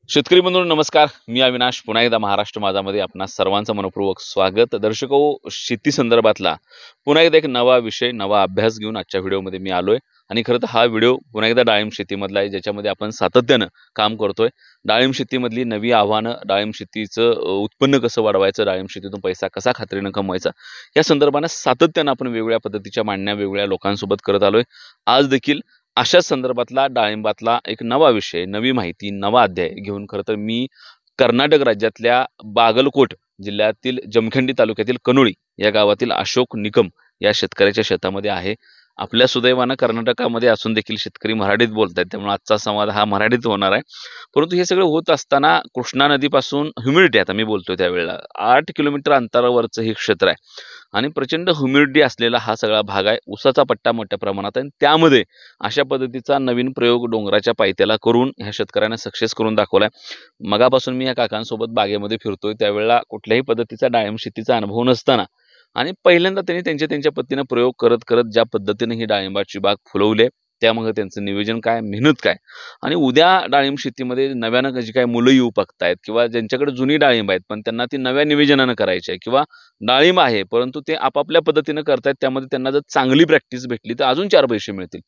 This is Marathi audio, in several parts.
शेतकरी बंधूंनो नमस्कार. मी अविनाश पुन्हा एकदा महाराष्ट्र माझामध्ये आपणा सर्वांचं मनपूर्वक स्वागत. दर्शको, शेती संदर्भातला पुन्हा एकदा एक नवा विषय, नवा अभ्यास घेऊन आजच्या व्हिडिओमध्ये मी आलोय. आणि खरं तर हा व्हिडिओ पुन्हा एकदा डाळिंब शेतीमधला आहे, ज्याच्यामध्ये आपण सातत्यानं काम करतोय. डाळिंब शेतीमधली नवी आव्हानं, डाळिंब शेतीचं उत्पन्न कसं वाढवायचं, डाळिंब शेतीतून पैसा कसा खात्रीनं कमवायचा, या संदर्भानं सातत्यानं आपण वेगवेगळ्या पद्धतीच्या मांडण्या वेगवेगळ्या लोकांसोबत करत आलोय. आज देखील अशाच संदर्भातला डाळिंबातला एक नवा विषय, नवी माहिती, नवा अध्याय घेऊन खरं तर मी कर्नाटक राज्यातल्या बागलकोट जिल्ह्यातील जमखंडी तालुक्यातील कनोळी या गावातील अशोक निकम या शेतकऱ्याच्या शेतामध्ये आहे. आपल्या सुदैवानं कर्नाटकामध्ये असून देखील शेतकरी मराठीत बोलतात, त्यामुळे आजचा संवाद हा मराठीत होणार आहे. परंतु हे सगळं होत असताना कृष्णा नदीपासून ह्युमिडिटी, आता मी बोलतोय त्यावेळेला 8 किलोमीटर अंतरावरचं हे क्षेत्र आहे आणि प्रचंड ह्युमिडिटी असलेला हा सगळा भाग आहे. ऊसाचा पट्टा मोठ्या प्रमाणात आहे. त्यामध्ये अशा पद्धतीचा नवीन प्रयोग डोंगराच्या पायथ्याला करून ह्या शेतकऱ्यांना सक्सेस करून दाखवलाय. मगापासून मी या काकांसोबत बागेमध्ये फिरतोय, त्यावेळेला कुठल्याही पद्धतीचा डाळिंब शेतीचा अनुभव नसताना आणि पहिल्यांदा त्यांनी त्यांच्या पद्धतीने प्रयोग करत करत ज्या पद्धतीने ही डाळिंबाची बाग फुलवली, त्यामध्ये त्यांचं नियोजन काय, मेहनत काय, आणि उद्या डाळिंब शेतीमध्ये नव्यानं जी काय मुलं येऊ बघतायत किंवा ज्यांच्याकडे जुनी डाळिंब आहेत पण त्यांना ती नव्या नियोजनानं करायची आहे, किंवा डाळिंब आहे परंतु ते आपापल्या पद्धतीनं करतायत, त्यामध्ये त्यांना जर चांगली प्रॅक्टिस भेटली तर अजून 4 पैसे मिळतील,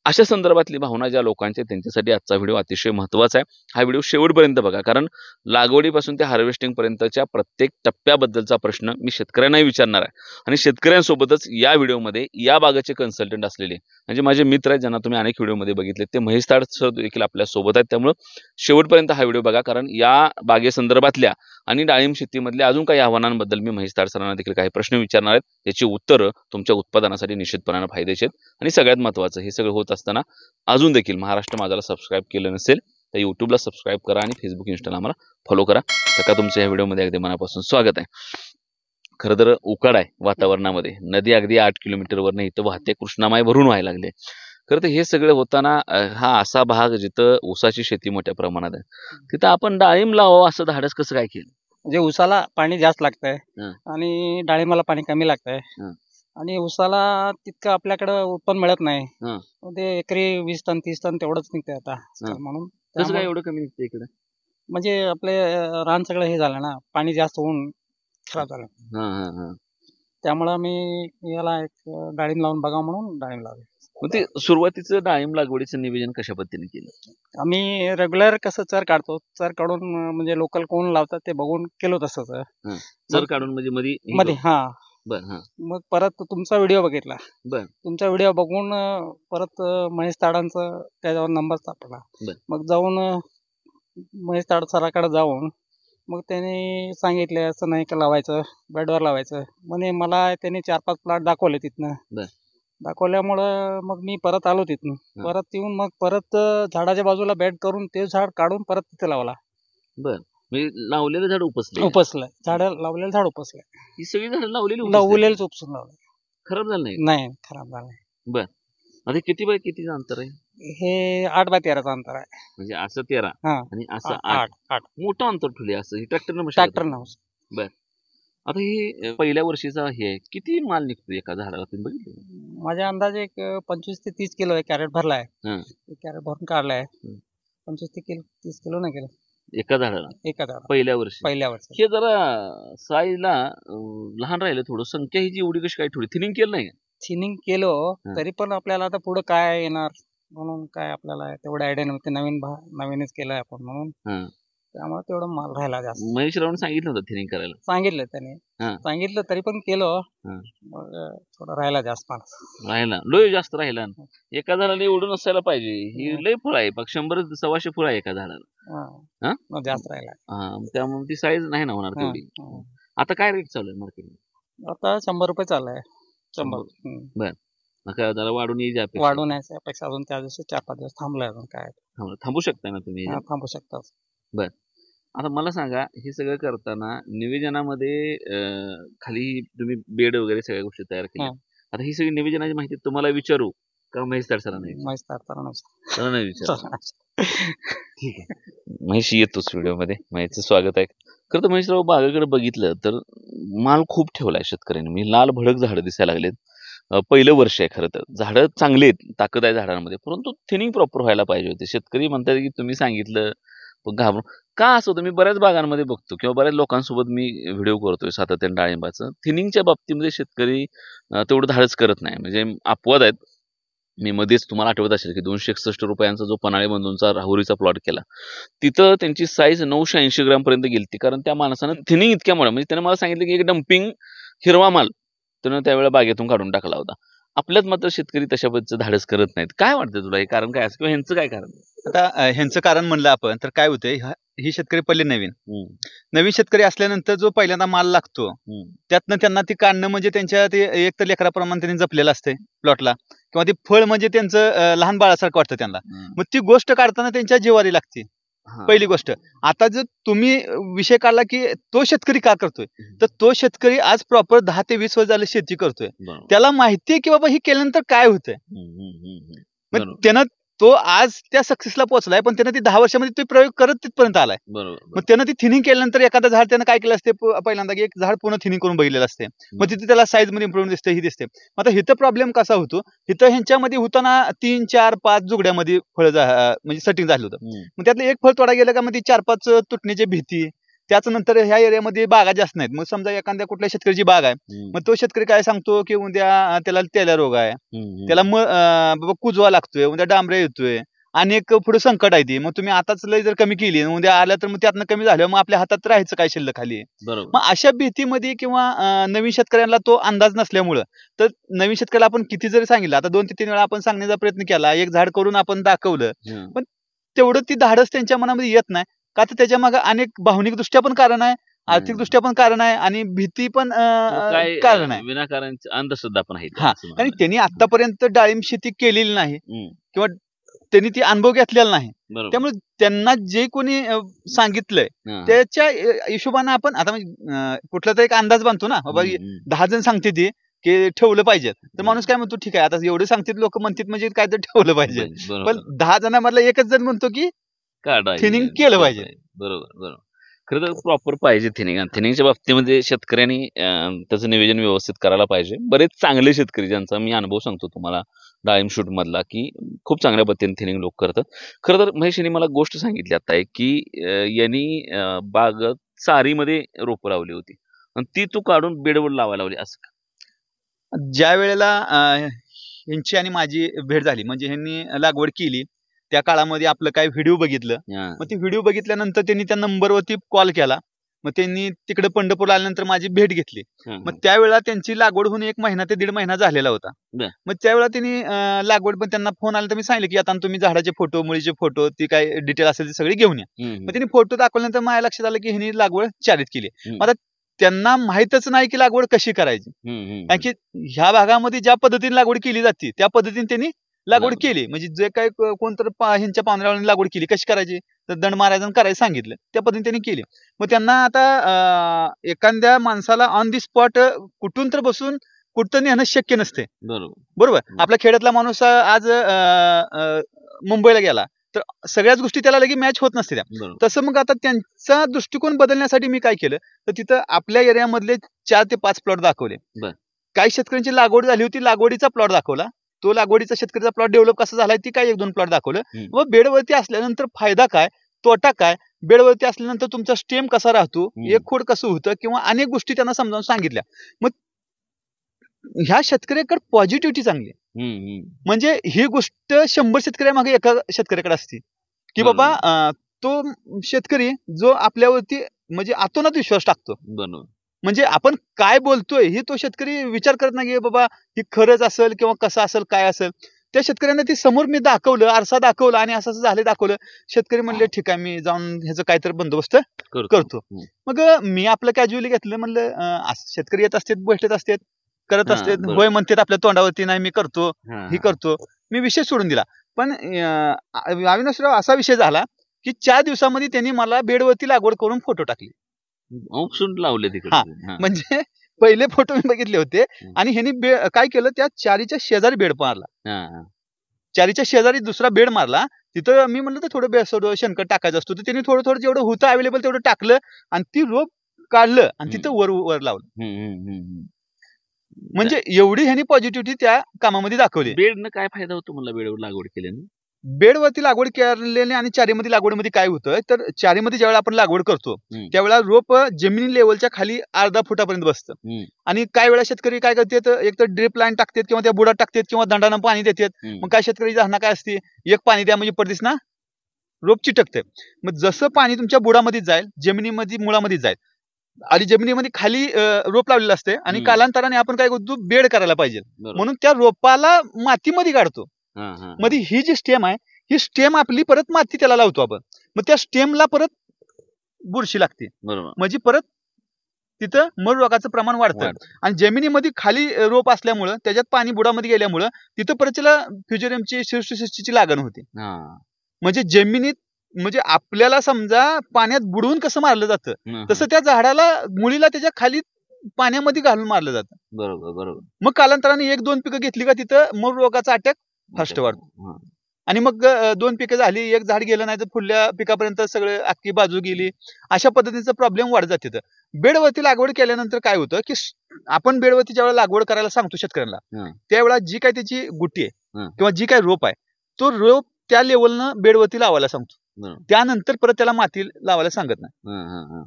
अशा संदर्भातली भावना ज्या लोकांच्या, त्यांच्यासाठी आजचा व्हिडिओ अतिशय महत्त्वाचा आहे. हा व्हिडिओ शेवटपर्यंत बघा, कारण लागवडीपासून ते हार्वेस्टिंग पर्यंतच्या प्रत्येक टप्प्याबद्दलचा प्रश्न मी शेतकऱ्यांनाही विचारणार आहे. आणि शेतकऱ्यांसोबतच या व्हिडिओमध्ये या बागाचे कन्सल्टंट असलेले म्हणजे माझे मित्र आहेत, ज्यांना तुम्ही अनेक व्हिडिओमध्ये बघितले, ते महेश ताड सर देखील आपल्या सोबत आहेत. त्यामुळे शेवटपर्यंत हा व्हिडिओ बघा, कारण या बागेसंदर्भातल्या आणि डाळिंब शेतीमधल्या अजून काही आव्हानांबद्दल मी महेश ताड सरांना देखील काही प्रश्न विचारणार आहेत. त्याची उत्तरं तुमच्या उत्पादनासाठी निश्चितपणाने फायदेशीर आहेत. आणि सगळ्यात महत्त्वाचं, हे सगळं होत असताना अजून देखील महाराष्ट्र माझाला सबस्क्राईब केलं नसेल तर यूट्यूबला सबस्क्राईब करा आणि फेसबुक, इंस्टाला आम्हाला फॉलो करा. काका, तुमचं या व्हिडिओमध्ये अगदी मनापासून स्वागत आहे. खरं तर उकाड आहे वातावरणामध्ये, नदी अगदी 8 किलोमीटरवरनं इथं वाहते, कृष्णामाई भरून व्हायला लागले. खरं तर हे सगळं होताना हा असा भाग जिथं ऊसाची शेती मोठ्या प्रमाणात आहे, तिथं आपण डाळिंब लावावं असं धाडस कसं काय केलं? म्हणजे ऊसाला पाणी जास्त लागतंय हं. आणि डाळिंबाला पाणी कमी लागतंय हं. आणि ऊसाला तितकं आपल्याकडं उत्पन्न मिळत नाही. हं. ते एकरी 20 टन 30 टन तेवढंच निघतंय आता म्हणून. कसं काय त्यामुळं एवढं कमी निघतं इकडे? म्हणजे आपले रान सगळं हे झालं ना, पाणी जास्त होऊन खराब झालं. हां हां हां. त्यामुळं मी याला एक डाळिंब लावून बघा म्हणून डाळिंब लावले. मग ते सुरुवातीचं डाळिंब लागवडीचं नियोजन कशा पद्धतीने केलं? आम्ही रेग्युलर कसं चर काढतो, चर काढून म्हणजे लोकल कोण लावतात ते बघून केलो तसंच चर काढून म्हणजे मध्ये. हा, बर. हां. मग परत तुमचा व्हिडिओ बघितला. बर. तुमचा व्हिडिओ बघून परत महेश ताडांचं त्याच्यावर नंबर सापडला. बर. मग जाऊन महेश ताड सराकडे जाऊन मग त्यांनी सांगितले असं नाही का लावायचं, बेडवर लावायचं म्हणे. मला त्यांनी 4-5 प्लॉट दाखवले तिथनं. बर. दाखवल्यामुळं मग मी परत आलो तिथून. परत येऊन मग परत झाडाच्या बाजूला बेड करून ते झाड काढून परत तिथे लावला. बर. म्हणजे लावलेलं झाड उपसलं, झाड लावलेलं झाड उपसलं. ही सगळी झाडं लावलेलंच उपसून लावलं. खराब झालं नाही? नाही, खराब झालं नाही. बर. आता किती बाय कितीचं अंतर आहे? हे 8 बाय 13चं अंतर आहे. म्हणजे असं 13 हा, आणि असं 8. मोठं अंतर ठेवले असं ट्रॅक्टर ट्रॅक्टरनं. बर. आता हे पहिल्या वर्षीचा हे आहे, किती माल निघतो एका झाडाला तुम्ही बघितलं? माझ्या अंदाजे एक 25 ते 30 किलो कॅरेट भरलाय. हं. कॅरेट भरून काढलाय. 25 ते 30 किलो नाही केलं एका झाडाला एका झाडाला पहिल्या वर्षी. वर्षी. हे जरा साईजला लहान राहिलं थोडं, संख्या ही जी एवढी कशी काय ठेवली? थिनिंग केलं नाही? थिनिंग केलो तरी पण आपल्याला आता पुढे काय येणार म्हणून काय आपल्याला तेवढं आयडिया नव्हती. नवीनच केलंय आपण म्हणून. त्यामुळे तेवढं माल राहिला जास्त. महेश रावने सांगितलं होतं थिनिंग करायला? सांगितलं त्याने. सांगितलं तरी पण केलो. मग थोडं राहिला जास्त माल. राहिला लय जास्त राहिला. एका झाडाला एवढं नसायला पाहिजे. ही लय फळ आहे, 100-125 फळ आहे एका झाडाला. जास्त राहिला. त्यामुळे ती साईज नाही ना होणार तेवढी. आता काय रेट चालू आहे मार्केटमध्ये? आता 100 रुपये चालू आहे. 100. बर. जरा वाढून यायची वाढून यायची अपेक्षा. अजून त्या दिवशी 4-5 दिवस थांबलाय. अजून काय थांबू शकता ना तुम्ही? थांबू शकता. बर. आता मला सांगा, हे सगळं करताना नियोजनामध्ये खाली तुम्ही बेड वगैरे सगळ्या गोष्टी तयार केल्या. आता ही सगळी नियोजनाची माहिती तुम्हाला विचारू का महेश ताड सरांना? महेश ताड नाही विचार. ठीक आहे, महेश येतोच व्हिडिओमध्ये. महेशचं स्वागत आहे. खरं तर महेशराव, बागाकडे बघितलं तर माल खूप ठेवलाय शेतकऱ्यांनी. मी लाल भडक झाडं दिसायला लागलेत. पहिलं वर्ष आहे खरं तर. झाडं चांगली आहेत, ताकद आहे झाडांमध्ये, परंतु थिनिंग प्रॉपर व्हायला पाहिजे होते. शेतकरी म्हणतात की तुम्ही सांगितलं पण घाबरून. का असं होतं? मी बऱ्याच बागांमध्ये बघतो किंवा बऱ्याच लोकांसोबत मी व्हिडिओ करतोय सातत्याने डाळिंबाचं. थिनिंगच्या बाबतीमध्ये शेतकरी तेवढं धाडस करत नाही. म्हणजे अपवाद आहेत. मी मध्येच तुम्हाला आठवत असेल की 261 रुपयांचा जो पन्हाळे बंधूंचा राहुरीचा प्लॉट केला, तिथं त्यांची साईज 980 ग्राम पर्यंत गेली, कारण त्या माणसानं थिनिंग इतक्यामुळे, म्हणजे त्याने मला सांगितलं की एक डम्पिंग हिरवा माल त्यानं त्यावेळेला बागेतून काढून टाकला होता. आपल्यात मात्र शेतकरी तशा पद्धतीचं धाडस करत नाहीत. काय वाटतं तुला, हे कारण काय असं किंवा ह्यांचं काय कारण? आता ह्यांचं कारण म्हणलं आपण तर काय होतंय, ही शेतकरी पहिले नवीन हम्म, नवीन शेतकरी असल्यानंतर जो पहिल्यांदा माल लागतो हम्म, त्यातनं त्यांना ती काढणं म्हणजे त्यांच्या ते एक तर लेकराप्रमाणे त्यांनी जपलेलं असतंय प्लॉटला, किंवा ते फळ म्हणजे त्यांचं लहान बाळासारखं वाटतं त्यांना. हम्म. मग ती गोष्ट काढताना त्यांच्या जिवारी लागते. हा. पहिली गोष्ट. आता जर तुम्ही विषय काढला की तो शेतकरी का करतोय, तर तो शेतकरी आज प्रॉपर 10 ते 20 वर्ष झाले शेती करतोय. बरोबर. त्याला माहितीये की बाबा ही केल्यानंतर काय होतंय. हम्म, हम्म, हम्म, हम्म. मग बरोबर, त्यानं तो आज त्या सक्सेसला पोहोचलाय, पण त्यानं ती 10 वर्षामध्ये तो प्रयोग करत तिथपर्यंत आलाय. बरोबर, मग बरोबर. त्यानं ती थिनिंग केल्यानंतर एखादं झाड त्यानं काय केलं असते, पहिल्यांदा की एक झाड पूर्ण थिनिंग करून बघितलेलं असते. मग तिथे त्याला साईज मध्ये इम्प्रूव्हमेंट दिसते, ही दिसते. मग आता इथं प्रॉब्लेम कसा होतो, इथं ह्यांच्यामध्ये होताना 3, 4, 5 जुगड्यामध्ये फळ म्हणजे सेटिंग झालं होतं. हम्म, मग त्यातलं एक फळ तोडा गेलं का मग ती 4-5 तुटण्याची भीती. त्याच नंतर ह्या एरियामध्ये बागा जास्त नाहीत. मग समजा एखाद्या कुठल्या शेतकऱ्याची बाग आहे, हम्म, मग तो शेतकरी काय सांगतो की उद्या त्याला तेल्या रोग आहे, हम्म, त्याला बाबा कुजवा लागतोय, उद्या डांबऱ्या येतोय, अनेक पुढे संकट आहे ती. मग तुम्ही आताच लय जर कमी केली, उद्या आल्या तर मग त्यातनं कमी झालं, मग आपल्या हातात राहायचं काय शिल्लक खाली. बरोबर. मग अशा भीतीमध्ये किंवा नवीन शेतकऱ्यांना तो अंदाज नसल्यामुळं, तर नवीन शेतकऱ्याला आपण किती जरी सांगितलं, आता 2 ते 3 वेळा आपण सांगण्याचा प्रयत्न केला, एक झाड करून आपण दाखवलं, हम्म. पण तेवढं ती धाडस त्यांच्या मनामध्ये येत नाही. का तर त्याच्या मागे अनेक भावनिक दृष्ट्या पण कारण आहे, आर्थिक दृष्ट्या पण कारण आहे आणि भीती पण किंवा काय कारण आहे. विनाकारण अंधश्रद्धा पण आहे हा, असं आणि म्हणायला. त्यांनी आतापर्यंत डाळिंब शेती केलेली नाही हम्म, किंवा त्यांनी ती अनुभव घेतलेला नाही. बरोबर. त्यामुळे त्यांना जे कोणी सांगितलंय हा, हा. त्याच्या हिशोबाने आपण आता म्हणजे कुठला तरी एक अंदाज बांधतो ना, बाबा हम्म, हम्म. 10 जण सांगते ती की ठेवलं पाहिजे, तर बरोबर. माणूस काय म्हणतो, ठीक आहे आता एवढे सांगतात लोक म्हणतात म्हणजे काय तर ठेवलं पाहिजे. बरोबर. पण 10 जणांमधला एकच जण म्हणतो की काढा थिनिंग केलं पाहिजे. बरोबर, बरोबर. खरं तर प्रॉपर पाहिजे थिनिंग, आणि थिनिंगच्या बाबतीमध्ये शेतकऱ्यांनी त्याचं नियोजन व्यवस्थित करायला पाहिजे. बरेच चांगले शेतकरी ज्यांचा मी अनुभव सांगतो तुम्हाला डाळिंब शूट मधला, की खूप चांगल्या पद्धतीने थिनिंग लोक करतात. खरं तर महेश यांनी मला गोष्ट सांगितली आता एक, की यांनी बाग चारीमध्ये रोपं लावली होती आणि ती तू काढून बेडवर लावायला लावली, असं का? ज्या वेळेला ह्यांची आणि माझी भेट झाली, म्हणजे ह्यांनी लागवड केली, त्या काळामध्ये आपलं काय व्हिडिओ बघितलं. हा. मग ते व्हिडिओ बघितल्यानंतर त्यांनी त्या नंबरवरती कॉल केला. मग त्यांनी तिकडे पंढरपूरला आल्यानंतर माझी भेट घेतली. हा, मग त्यावेळेला त्यांची लागवड होऊन 1 महिना ते 1.5 महिना झालेला होता. बर. मग त्यावेळेला त्यांनी लागवड, पण त्यांना फोन आला तर मी सांगितलं की आता तुम्ही झाडाचे फोटो, मुळीचे फोटो, ती काय डिटेल असेल ती सगळी घेऊन या. हम्म, मग त्यांनी फोटो दाखवल्यानंतर माझ्या लक्षात आलं की ह्यांनी लागवड चारित केली. हम्म, मग आता त्यांना माहीतच नाही की लागवड कशी करायची, हम्म, हम्म, कारण की ह्या भागामध्ये ज्या पद्धतीने लागवड केली जाते त्या पद्धतीने त्यांनी लागवड लागवड. केली. म्हणजे जे काय कोणतर ह्यांच्या पाहुण्यावाल्यांनी लागवड केली, कशी करायची, तर दंड मारायचं आणि करायचं सांगितलं, त्या पद्धतीने त्यांनी केली. मग त्यांना आता एखाद्या माणसाला ऑन दी स्पॉट कुठून तर बसून कुठं नेणं शक्य नसते. बरोबर. बरोबर. हम्म. आपला खेड्यातला माणूस आज मुंबईला गेला तर सगळ्याच गोष्टी त्याला लगेच मॅच होत नसते त्या. बरोबर. तसं मग आता त्यांचा दृष्टिकोन बदलण्यासाठी मी काय केलं, तर तिथं आपल्या एरियामधले 4 ते 5 प्लॉट दाखवले. बर. काही शेतकऱ्यांची लागवड झाली होती, लागवडीचा प्लॉट दाखवला. तो लागवडीचा शेतकऱ्याचा प्लॉट डेव्हलप कसा झालाय ती काय 1-2 प्लॉट दाखवलं. हम्म. मग बेडवरती असल्यानंतर फायदा काय, तोटा काय, बेडवरती असल्यानंतर तुमचा स्टेम कसा राहतो, हम्म. एक खोड कसं होतं, किंवा अनेक गोष्टी त्यांना समजावून सांगितल्या. मग ह्या शेतकऱ्याकडे पॉझिटिव्हिटी चांगली आहे. हम्म, हम्म. म्हणजे ही गोष्ट 100 शेतकऱ्यामागे एका शेतकऱ्याकडे असते की बाबा तो शेतकरी जो आपल्यावरती म्हणजे आतोनात विश्वास टाकतो. बरोबर. म्हणजे आपण काय बोलतोय हे तो शेतकरी विचार करत नाही की बाबा ही खरंच असेल किंवा कसं असेल, काय असेल. त्या शेतकऱ्यांना ती समोर मी दाखवलं, आरसा दाखवला आणि असं असं झालं दाखवलं. शेतकरी म्हणले ठीक आहे, मी जाऊन ह्याचं काहीतरी बंदोबस्त करतो. हम्म. मग मी आपलं कॅज्युअली घेतलं, म्हणलं असं शेतकरी येत असतात, भेटत असतात, करत हा, असतात, बरोबर. होय म्हणतात आपल्या तोंडावरती, नाही मी करतो, हा, ही करतो. मी विषय सोडून दिला. पण अविनाशराव असा विषय झाला की 4 दिवसामध्ये त्यांनी मला बेडवरती लागवड करून फोटो टाकले. ऑप्शन लावले तिकडे. हा, म्हणजे पहिले फोटो मी बघितले होते आणि ह्यांनी काय केलं, त्या चारीच्या शेजारी बेड मारला. चारीच्या शेजारी दुसरा बेड मारला. तिथं मी म्हणलं तर थोडं बेसोड शेणखत टाकायचं असतो, तर त्यांनी थोडं थोडं जेवढं होतं अवेलेबल तेवढं टाकलं आणि ती रोप काढलं आणि तिथं वर लावलं. म्हणजे एवढी ह्यांनी पॉझिटिव्हिटी त्या कामामध्ये दाखवली. बेडनं काय फायदा होतो मला बेडवर लागवड केल्यानं? बेडवरती लागवड केलेली आणि चारीमध्ये लागवडीमध्ये काय होतं तर चारीमध्ये ज्यावेळेला आपण लागवड करतो त्यावेळेला रोप जमिनी लेवलच्या खाली अर्धा फुटापर्यंत बसतं आणि काही वेळा शेतकरी काय करतात एक तर ड्रिप लाईन टाकतात किंवा त्या बुडात टाकतात किंवा दंडानं पाणी देतात. मग काय शेतकरी धारणा काय असते एक पाणी द्या म्हणजे पडतीस ना रोप चिटकते. मग जसं पाणी तुमच्या बुडामध्ये जाईल जमिनीमध्ये मुळामध्ये जाईल आणि जमिनीमध्ये खाली रोप लावलेलं असते आणि कालांतराने आपण काय करतो बेड करायला पाहिजे म्हणून त्या रोपाला मातीमध्ये काढतो. मध्ये ही जी स्टेम आहे ही स्टेम आपली परत माती त्याला लावतो आपण. मग त्या स्टेमला परत बुरशी लागते म्हणजे परत तिथं मर रोगाचं प्रमाण वाढतं आणि जमिनीमध्ये खाली रोप असल्यामुळं त्याच्यात पाणी बुडामध्ये गेल्यामुळं तिथं परत त्याला फ्युजरियमची शिरसुसृष्टीची लागण होते. म्हणजे जमिनीत म्हणजे आपल्याला समजा पाण्यात बुडवून कसं मारलं जातं तसं त्या झाडाला मुळीला त्याच्या खाली पाण्यामध्ये घालून मारलं जातं. बरोबर. मग कालांतराने 1-2 पिकं घेतली का तिथं मर रोगाचा अटॅक फास्ट वाढतो आणि मग 2 पिकं झाली एक झाड गेलं नाही तर पुढल्या पिकापर्यंत सगळं अख्खी बाजू गेली. अशा पद्धतीचा प्रॉब्लेम वाढत जाते. बेडवरती लागवड केल्यानंतर काय होतं की आपण बेडवरती ज्यावेळेला लागवड करायला सांगतो शेतकऱ्यांना त्यावेळेला जी काय त्याची गुटी आहे किंवा जी काय रोप आहे तो रोप त्या लेवलनं बेडवरती लावायला सांगतो. त्यानंतर परत त्याला माती लावायला सांगत नाही.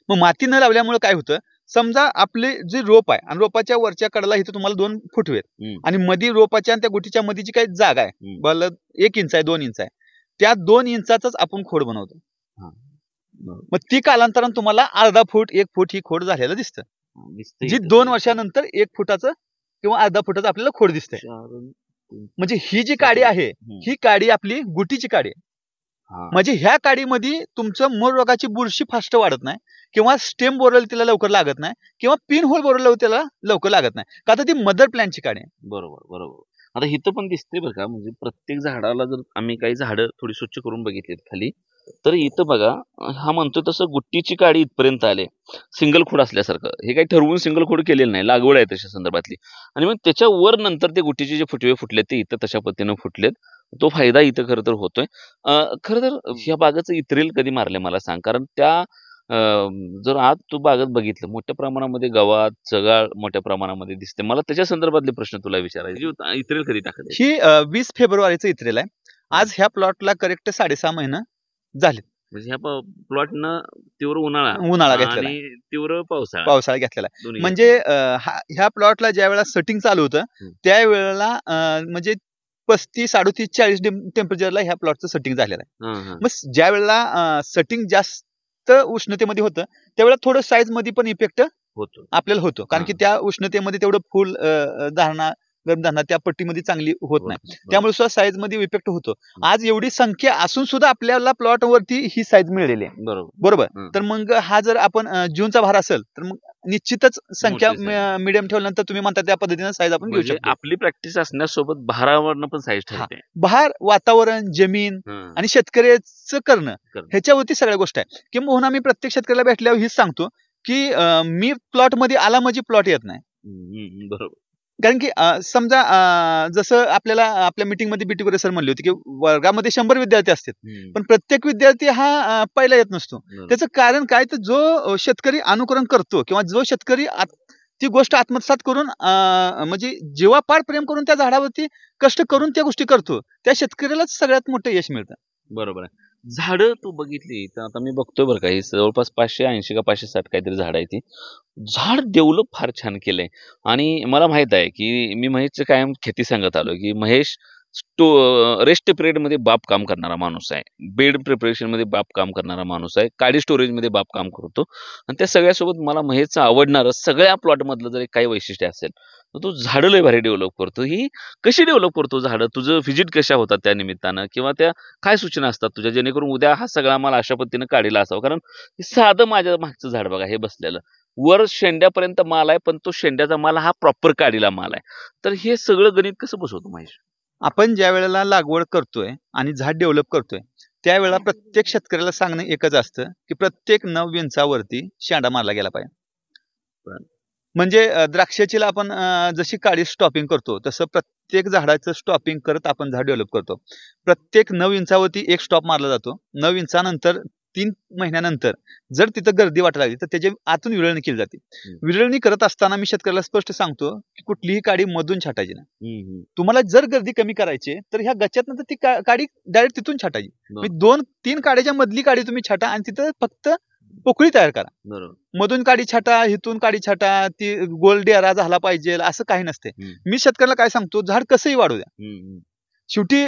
मग माती न लावल्यामुळे काय होतं समजा आपले जे रोप आहे आणि रोपाच्या वरच्या कडेला इथं तुम्हाला 2 फूट आहेत आणि मध्ये रोपाच्या आणि त्या गुटीच्या मध्ये जी काही जागा आहे बल 1 इंच आहे 2 इंच आहे त्या 2 इंचाच आपण खोड बनवतो. मग ती कालांतराने तुम्हाला अर्धा फूट 1 फूट ही खोड झालेलं दिसतं. जी 2 वर्षानंतर 1 फुटाचं किंवा अर्धा फुटाचं आपल्याला खोड दिसतंय. म्हणजे ही जी काडी आहे ही काडी आपली गुटीची काडी आहे. म्हणजे ह्या काडीमध्ये तुमचं मूळ रोगाची बुरशी फास्ट वाढत नाही किंवा स्टेम बोरल तिला लवकर लागत नाही किंवा पिन होल बोरल त्याला लवकर लागत नाही का तर ती मदर प्लॅनची काडी आहे. बरोबर. आता इथं पण दिसते बघा म्हणजे प्रत्येक झाडाला जर आम्ही काही झाडं थोडी स्वच्छ करून बघितलीत खाली तर इथं बघा हा म्हणतो तसं गुट्टीची काडी इथपर्यंत आले सिंगल खोड असल्यासारखं. हे काही ठरवून सिंगल खोड केलेलं नाही लागवड आहे तशा संदर्भातली आणि मग त्याच्या वर नंतर ते गुट्टीचे जे फुटवे फुटलेत ते इथं तशा पद्धतीनं फुटलेत. तो फायदा इथं खरं तर होतोय. खरं तर ह्या बागाचं इत्रेल कधी मारले मला सांग कारण त्या जर आज तू बागत बघितलं मोठ्या प्रमाणामध्ये गवत चगाळ मोठ्या प्रमाणामध्ये दिसते. मला त्याच्या संदर्भातले प्रश्न तुला विचारायचे इत्रेल कधी टाकत ही 20 फेब्रुवारीचं इत्रेल आहे. आज ह्या प्लॉटला करेक्ट 6.5 महिने झाले. म्हणजे ह्या प्लॉटनं तीव्र उन्हाळा घेतलेला आणि तीव्र पावसाळा घेतलेला आहे. म्हणजे ह्या प्लॉटला ज्या वेळेला सेटिंग चालू होतं त्यावेळेला म्हणजे 35-38-40 टेम्परेचरला ह्या प्लॉटचं सेटिंग झालेलं आहे. मग ज्या वेळेला सेटिंग जास्त उष्णतेमध्ये होतं त्यावेळेला थोडं साईज मध्ये पण इफेक्ट होतो आपल्याला होतो कारण की त्या उष्णतेमध्ये तेवढं फुल धारणा गरम धारणा त्या पट्टीमध्ये चांगली होत नाही त्यामुळे सुद्धा साईज मध्ये इफेक्ट होतो. आज एवढी संख्या असून सुद्धा आपल्याला प्लॉट वरती ही साईज मिळालेली आहे. बरोबर. तर मग हा जर आपण जूनचा भार असेल तर मग निश्चितच संख्या मिडियम ठेवल्यानंतर तुम्ही म्हणता त्या पद्धतीने साईज आपण घेऊ शकतो. आपली प्रॅक्टिस असण्यासोबत भारावरनं पण साईज ठरते. भार वातावरण जमीन आणि शेतकऱ्याचं करणं ह्याच्यावरती सगळ्या गोष्टी आहे. किंबहुना मी प्रत्येक शेतकऱ्याला भेटल्यावर हेच सांगतो की मी प्लॉट मध्ये आला म्हणजे प्लॉट येत नाही. बरोबर. कारण की समजा जसं आपल्याला आपल्या मीटिंग मध्ये बीटी सर म्हणले होते की वर्गामध्ये 100 विद्यार्थी असतात पण प्रत्येक विद्यार्थी हा पहिला येत नसतो. त्याचं कारण काय तर जो शेतकरी अनुकरण करतो किंवा जो शेतकरी ती गोष्ट आत्मसात करून म्हणजे जीवापाड प्रेम करून त्या झाडावरती कष्ट करून त्या गोष्टी करतो त्या शेतकऱ्यालाच सगळ्यात मोठं यश मिळतं. बरोबर आहे. झाडं तू बघितली तर आता मी बघतोय बरं का ही जवळपास 580 का 560 काहीतरी झाड आहे ती झाड डेव्हलप फार छान केलंय आणि मला माहित आहे की मी महेशचं कायम खेती सांगत आलो की महेश रेस्ट पिरियड मध्ये बाप काम करणारा माणूस आहे. बेड प्रिपरेशन मध्ये बाप काम करणारा माणूस आहे. काडी स्टोरेज मध्ये बाप काम करतो आणि त्या सगळ्यासोबत मला महेशचं आवडणारं सगळ्या प्लॉट मधलं जर काही वैशिष्ट्य असेल तर तू झाडं लय भारी डेव्हलप करतो. ही कशी डेव्हलप करतो झाडं तुझं व्हिजिट कशा होतात त्या निमित्तानं किंवा त्या काय सूचना असतात तुझ्या जेणेकरून उद्या हा सगळा माल अशा पद्धतीनं काढीला असावं. कारण साधं माझ्या मागचं झाड बघा हे बसलेलं वर शेंड्यापर्यंत माल आहे पण तो शेंड्याचा माल हा प्रॉपर काढीला माल आहे. तर हे सगळं गणित कसं बसवतो महेश? आपण ज्या वेळेला लागवड करतोय आणि झाड डेव्हलप करतोय त्यावेळेला प्रत्येक शेतकऱ्याला सांगणं एकच असतं की प्रत्येक 9 इंचावरती शेंडा मारला गेला पाहिजे. म्हणजे द्राक्षाचीला आपण जशी काडी स्टॉपिंग करतो तसं प्रत्येक झाडाचं स्टॉपिंग करत आपण झाड डेव्हलप करतो. प्रत्येक 9 इंचावरती एक स्टॉप मारला जातो. 9 इंचानंतर 3 महिन्यानंतर जर तिथं गर्दी वाटायला लागली तर त्याच्या आतून विरळणी केली जाते. विरळणी करत असताना मी शेतकऱ्याला स्पष्ट सांगतो की कुठलीही काडी मधून छाटायची नाही. तुम्हाला जर गर्दी कमी करायची तर ह्या गच्च्यात ती काडी डायरेक्ट तिथून छाटायची. 2-3 काड्याच्या मधली काडी तुम्ही छाटा आणि तिथं फक्त पोकळी तयार करा. मधून काडी छाटा, हिथून काडी छाटा, ती गोल डेरा झाला पाहिजे असं काही नसते. मी शेतकऱ्याला काय सांगतो, झाड कसंही वाढू द्या, शेवटी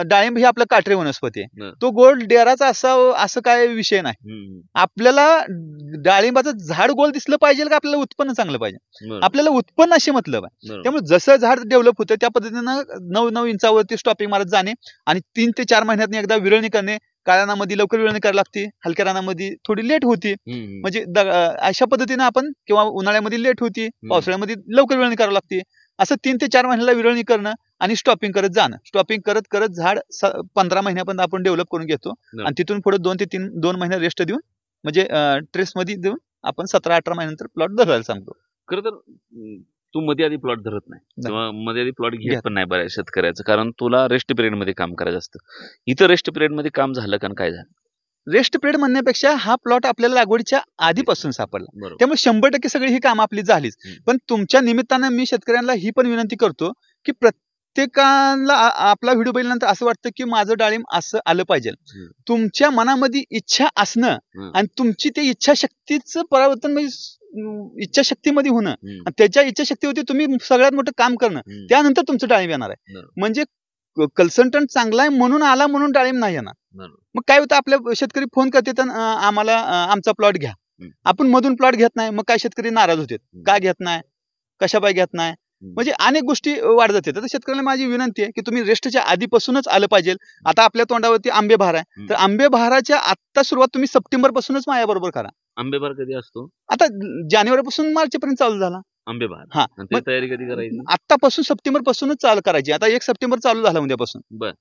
डाळिंब ही आपलं काटरी वनस्पती आहे. तो गोल डेराचा असावं असं काय विषय नाही. आपल्याला डाळिंबाचं झाड गोल दिसलं पाहिजे का आपल्याला उत्पन्न चांगलं पाहिजे, आपल्याला उत्पन्न असे मतलब आहे. त्यामुळे जसं झाड डेव्हलप होतं त्या पद्धतीनं 9-9 इंचावरती स्टॉपिंग मारत जाणे आणि 3 ते 4 महिन्यात एकदा विरळणी करणे. काळ्या रानामध्ये लवकर विरळणी करायला लागते, हलक्या रानामध्ये थोडी लेट होती. म्हणजे अशा पद्धतीने आपण किंवा उन्हाळ्यामध्ये लेट होती, पावसाळ्यामध्ये लवकर विरळणी करावी लागते. असं 3 ते 4 महिन्याला विरळणी करणं आणि स्टॉपिंग करत जाणं. स्टॉपिंग करत करत झाड 15 महिन्यापर्यंत आपण डेव्हलप करून घेतो आणि तिथून पुढे 2 महिने रेस्ट देऊन म्हणजे ट्रेस मध्ये देऊन आपण 17-18 महिन्यानंतर प्लॉट धरायला सांगतो. खरं तर तू मध्ये आधी प्लॉट धरत नाही किंवा मध्ये आधी प्लॉट घेत पण नाही बऱ्याच शेतकऱ्याचं, कारण तुला रेस्ट पिरियड मध्ये काम करायचं असतं. इथं रेस्ट पिरियड मध्ये काम झालं का काय झालं? रेस्ट पिरियड म्हणण्यापेक्षा हा प्लॉट आपल्याला लागवडीच्या आधीपासून सापडला, त्यामुळे 100% सगळी ही कामं आपली झालीच. पण तुमच्या निमित्तानं मी शेतकऱ्यांना ही पण विनंती करतो की प्रत्येकाला आपला व्हिडिओ बघितल्यानंतर असं वाटतं की माझं डाळिंब असं आलं पाहिजे. तुमच्या मनामध्ये इच्छा असणं आणि तुमची ते इच्छाशक्तीचं परावर्तन म्हणजे इच्छाशक्तीमध्ये होणं आणि त्याच्या इच्छाशक्तीवरती तुम्ही सगळ्यात मोठं काम करणं, त्यानंतर तुमचं डाळिंब येणार आहे. म्हणजे कन्सल्टंट चांगला आहे म्हणून आला म्हणून डाळिंब नाही येणार. मग काय होतं, आपल्या शेतकरी फोन करतात आम्हाला आमचा प्लॉट घ्या, आपण मधून प्लॉट घेत नाही. मग काय शेतकरी नाराज होतात, का घेत नाही, कशापाय घेत नाही, म्हणजे अनेक गोष्टी वाढत जातात. तर शेतकऱ्याला माझी विनंती आहे की तुम्ही रेस्टच्या आधीपासूनच आलं पाहिजे. आता आपल्या तोंडावरती आंबे बहार आहे, तर आंबे बहाराच्या आता सुरुवात तुम्ही सप्टेंबर पासूनच माझ्या बरोबर करा. आंबे बहार कधी असतो? आता जानेवारी पासून मार्च पर्यंत चालू झाला आंबे बहार. हा, तयारी कधी करायची? आतापासून सप्टेंबर पासूनच चालू करायची. आता 1 सप्टेंबर चालू झाला उद्यापासून. बर,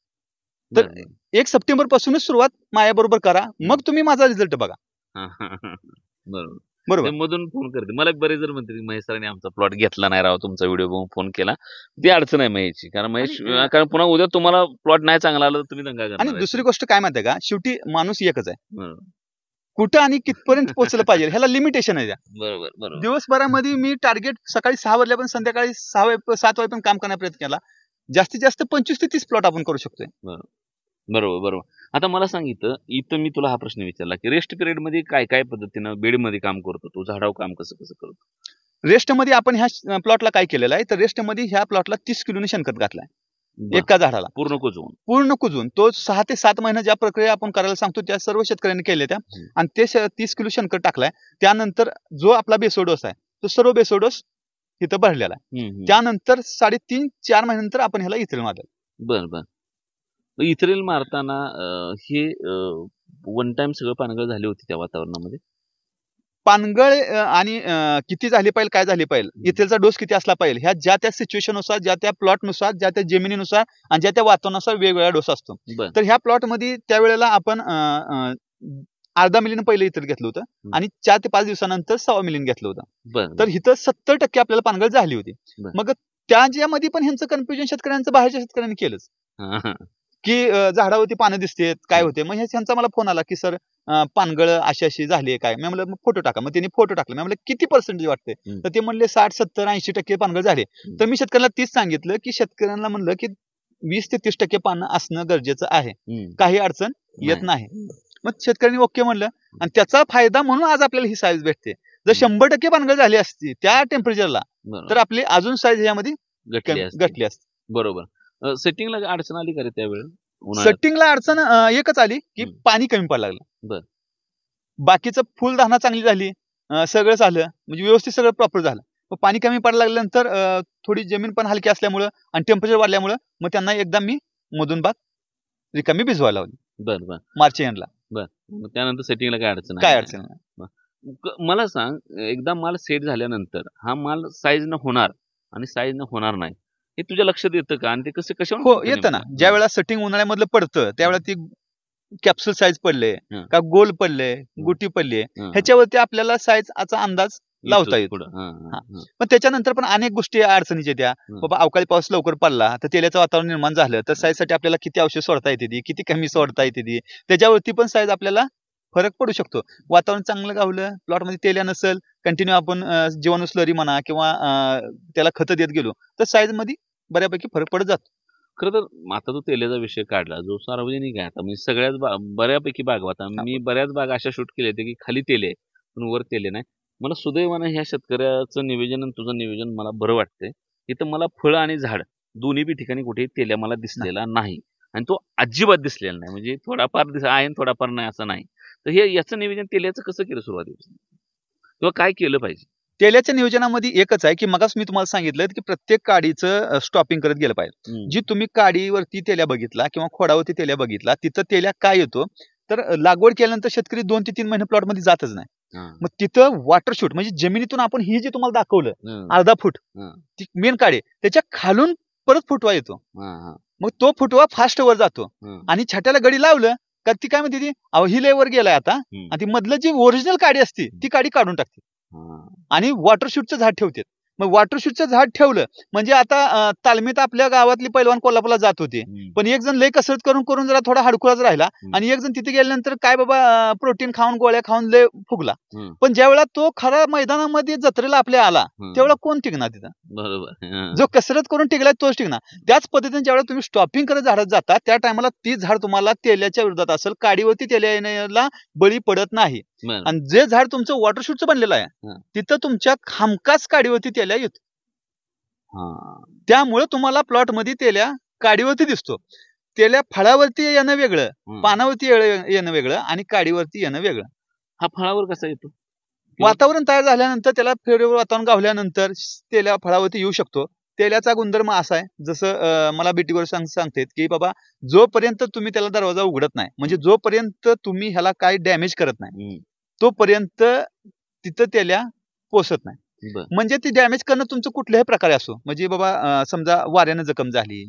तर 1 सप्टेंबर पासूनच सुरुवात माझ्या बरोबर करा, मग तुम्ही माझा रिझल्ट बघा. बरोबर बरोबर. मधून फोन करते मला बरेच जण म्हणते महेश सरांनी आमचा प्लॉट घेतला नाही राव, तुमचा व्हिडिओ बघून फोन केला. ती अडचण आहे महेशची, कारण महेश कारण पुन्हा उद्या तुम्हाला प्लॉट नाही चांगला आला तर तुम्ही दंगा करणार. आणि दुसरी गोष्ट काय माहिती आहे का, शेवटी माणूस एकच आहे, कुठं आणि कितपर्यंत पोहोचलं पाहिजे ह्याला लिमिटेशन आहे. बरोबर. दिवसभरामध्ये मी टार्गेट सकाळी 6 वाजल्यापासून संध्याकाळी 7 वाजेपर्यंत काम करण्याचा प्रयत्न केला. जास्तीत जास्त 25 ते 30 प्लॉट आपण करू शकतोय. बरोबर. आता मला सांग, इथं मी तुला हा प्रश्न विचारला की रेस्ट पिरियड मध्ये काय काय पद्धतीनं बेड मध्ये काम करतो तू, झाडावर काम कसं करतो? रेस्ट मध्ये आपण ह्या प्लॉटला काय केलेलं आहे, तर रेस्ट मध्ये ह्या प्लॉटला 30 किलोने शेणखत घातलाय एका झाडाला, पूर्ण कुजवून. तो 6 ते 7 महिने ज्या प्रक्रिया आपण करायला सांगतो त्या सर्व शेतकऱ्यांनी केल्या त्या, आणि ते 30 किलो शेणखत टाकलाय. त्यानंतर जो आपला बेसोडोस आहे तो सर्व बेसोडोस इथं भरलेला आहे. त्यानंतर 3.5-4 महिन्यानंतर आपण ह्याला इथेल मारलं. बर. इथेल मारताना हे वन टाइम सगळं पानगळ झाली होती त्या वातावरणामध्ये? पानगळ आणि किती झाली पाहिजे, काय झाली पाहिजे, इथेलचा डोस किती असला पाहिजे, ह्या ज्या त्या सिच्युएशन नुसार, ज्या त्या प्लॉट नुसार, ज्या त्या जमिनीनुसार आणि ज्या त्या वातावरणानुसार वेगवेगळा डोस असतो. तर ह्या प्लॉट मध्ये त्यावेळेला आपण अर्धा मिलीनं पहिले इथेल घेतलं होतं आणि 4 ते 5 दिवसानंतर 1.25 मिलीन घेतलं होतं. तर इथं 70% आपल्याला पानगळ झाली होती. मग त्याच्यामध्ये पण ह्यांचं कन्फ्युजन शेतकऱ्यांचं बाहेरच्या शेतकऱ्यांनी केलंच की झाडावरती पानं दिसतेत, काय होते. मग ह्यांचा मला फोन आला की सर पानगळ अशी झाली काय. मी म्हणलं फोटो टाका. मग त्यांनी फोटो टाकला. मी म्हणलं किती पर्सेंटेज वाटते, तर ते म्हणले 60-70-80% पानगळ झाले. तर मी शेतकऱ्यांना तीच सांगितलं की शेतकऱ्यांना म्हणलं की 20 ते 30% पानं असणं गरजेचं आहे, काही अडचण येत नाही. मग शेतकऱ्यांनी ओके म्हणलं आणि त्याचा फायदा म्हणून आज आपल्याला ही साईज भेटते. जर 100% पानगळ झाली असती त्या टेम्परेचरला तर आपली अजून साईज ह्यामध्ये घटली असती. बरोबर. सेटिंगला अडचण आली का रे त्यावेळेस? सेटिंगला अडचण एकच आली की पाणी कमी पडायला लागलं. बाकीचं फुलधारणा चांगली झाली, सगळं झालं, म्हणजे व्यवस्थित सगळं प्रॉपर झालं. मग पाणी कमी पडायला लागल्यानंतर थोडी जमीन पण हलकी असल्यामुळं आणि टेम्परेचर वाढल्यामुळं मग त्यांना एकदा मी मधून बाग रिकामी भिजवायला लावली मार्च एंडला. मग त्यानंतर सेटिंगला काय अडचण नाही. मला सांग, एकदा माल सेट झाल्यानंतर हा माल साईज न होणार आणि साईज न होणार नाही हे तुझ्या लक्षात येतं का? आणि ते कसे हो येतं ना. ज्या वेळेला सेटिंग उन्हाळ्यामधलं पडतं त्यावेळेला ती कॅप्सूल साईज पडले का गोल पडले, गुटी पडली, ह्याच्यावरती आपल्याला साईजचा अंदाज लावता येतो. पण त्याच्यानंतर पण अनेक गोष्टी अडचणीच्या त्या. बाबा अवकाळी पाऊस लवकर पडला तर तेलाचं वातावरण निर्माण झालं तर साईजसाठी आपल्याला किती औषध सोडता येते, किती कमी सोडता येते, त्याच्यावरती पण साईज आपल्याला फरक पडू शकतो. वातावरण चांगलं गावलं, प्लॉटमध्ये तेल्या नसेल, कंटिन्यू आपण जीवाणू स्लरी म्हणा किंवा त्याला खतं देत गेलो तर साईज मध्ये बऱ्यापैकी फरक पडत जातो. खरं तर आता तो तेल्याचा विषय काढला जो सार्वजनिक आहे आता म्हणजे सगळ्याच बऱ्यापैकी बाग आता मी बऱ्याच बाग अशा शूट केल्या होत्या की खाली तेले आहे पण वर तेले नाही. मला सुदैवानं ह्या शेतकऱ्याचं नियोजन आणि तुझं नियोजन मला बरं वाटतंय. इथं मला फळं आणि झाड दोन्ही बी ठिकाणी कुठेही तेल्या मला दिसलेला नाही आणि तो अजिबात दिसलेला नाही. म्हणजे थोडाफार आहे आणि थोडाफार नाही असं नाही. तर हे याचं नियोजन तेल्याचं कसं केलं सुरुवातीपासून किंवा काय केलं पाहिजे? तेल्याच्या नियोजनामध्ये एकच आहे की मगाच मी तुम्हाला सांगितलं की प्रत्येक काडीचं स्टॉपिंग करत गेलं पाहिजे. जी तुम्ही काडीवरती तेल्या बघितला किंवा खोडावरती तेल्या बघितला तिथं तेल्या काय येतो तर लागवड केल्यानंतर शेतकरी 2 ते 3 महिने प्लॉट मध्ये जातच नाही. मग तिथं वॉटर शूट म्हणजे जमिनीतून आपण ही जे तुम्हाला दाखवलं अर्धा फूट ती मेन काडी त्याच्या खालून परत फुटवा येतो. मग तो फुटवा फास्ट वर जातो आणि छाट्याला गडी लावलं का ती काय म्हणते ती अहो ही लेवर गेलाय आता आणि ती मधलं जी ओरिजिनल काडी असते ती काडी काढून टाकते आणि वॉटर शूटचं झाड ठेवते. मग वॉटर शूटचं झाड ठेवलं म्हणजे आता तालमीत आपल्या गावातली पैलवान कोल्हापूरला जात होते पण एक जण लय कसरत करून करून जरा थोडा हाडकुळाच राहिला आणि एक जण तिथे गेल्यानंतर काय बाबा प्रोटीन खाऊन गोळ्या खाऊन लय फुगला. पण ज्या वेळा तो खरा मैदानामध्ये जत्रेला आपल्या आला त्यावेळेला कोण टिकणार तिथं? बरोबर. जो कसरत करून टिकलाय तोच टिकणार. त्याच पद्धतीने ज्यावेळेला तुम्ही स्टॉपिंग करत झाडात जाता त्या टायमाला ती झाड तुम्हाला तेल्याच्या विरोधात असेल काडीवरती तेल्या येण्याला बळी पडत नाही. आणि जे झाड तुमचं वॉटर शूटचं बनलेलं आहे तिथं तुमच्या हमखास काडीवरती तेल्या येतो. त्यामुळे तुम्हाला प्लॉट मध्ये तेल्या काडीवरती दिसतो. तेल्या फळावरती येणं वेगळं, पानावरती येणं वेगळं आणि काडीवरती येणं वेगळं. हा फळावर कसा येतो? वातावरण तयार झाल्यानंतर त्याला फेवरेबल वातावरण गावल्यानंतर तेल्या फळावरती येऊ शकतो. तेल्याचा गुणधर्म असा आहे जसं मला बीटीवर सांगतात की बाबा जोपर्यंत तुम्ही त्याला दरवाजा उघडत नाही म्हणजे जोपर्यंत तुम्ही ह्याला काही डॅमेज करत नाही तोपर्यंत तिथं तेल्या पोसत नाही. म्हणजे ती डॅमेज करणं तुमचं कुठल्याही प्रकारे असो म्हणजे बाबा समजा वाऱ्यानं जखम झाली,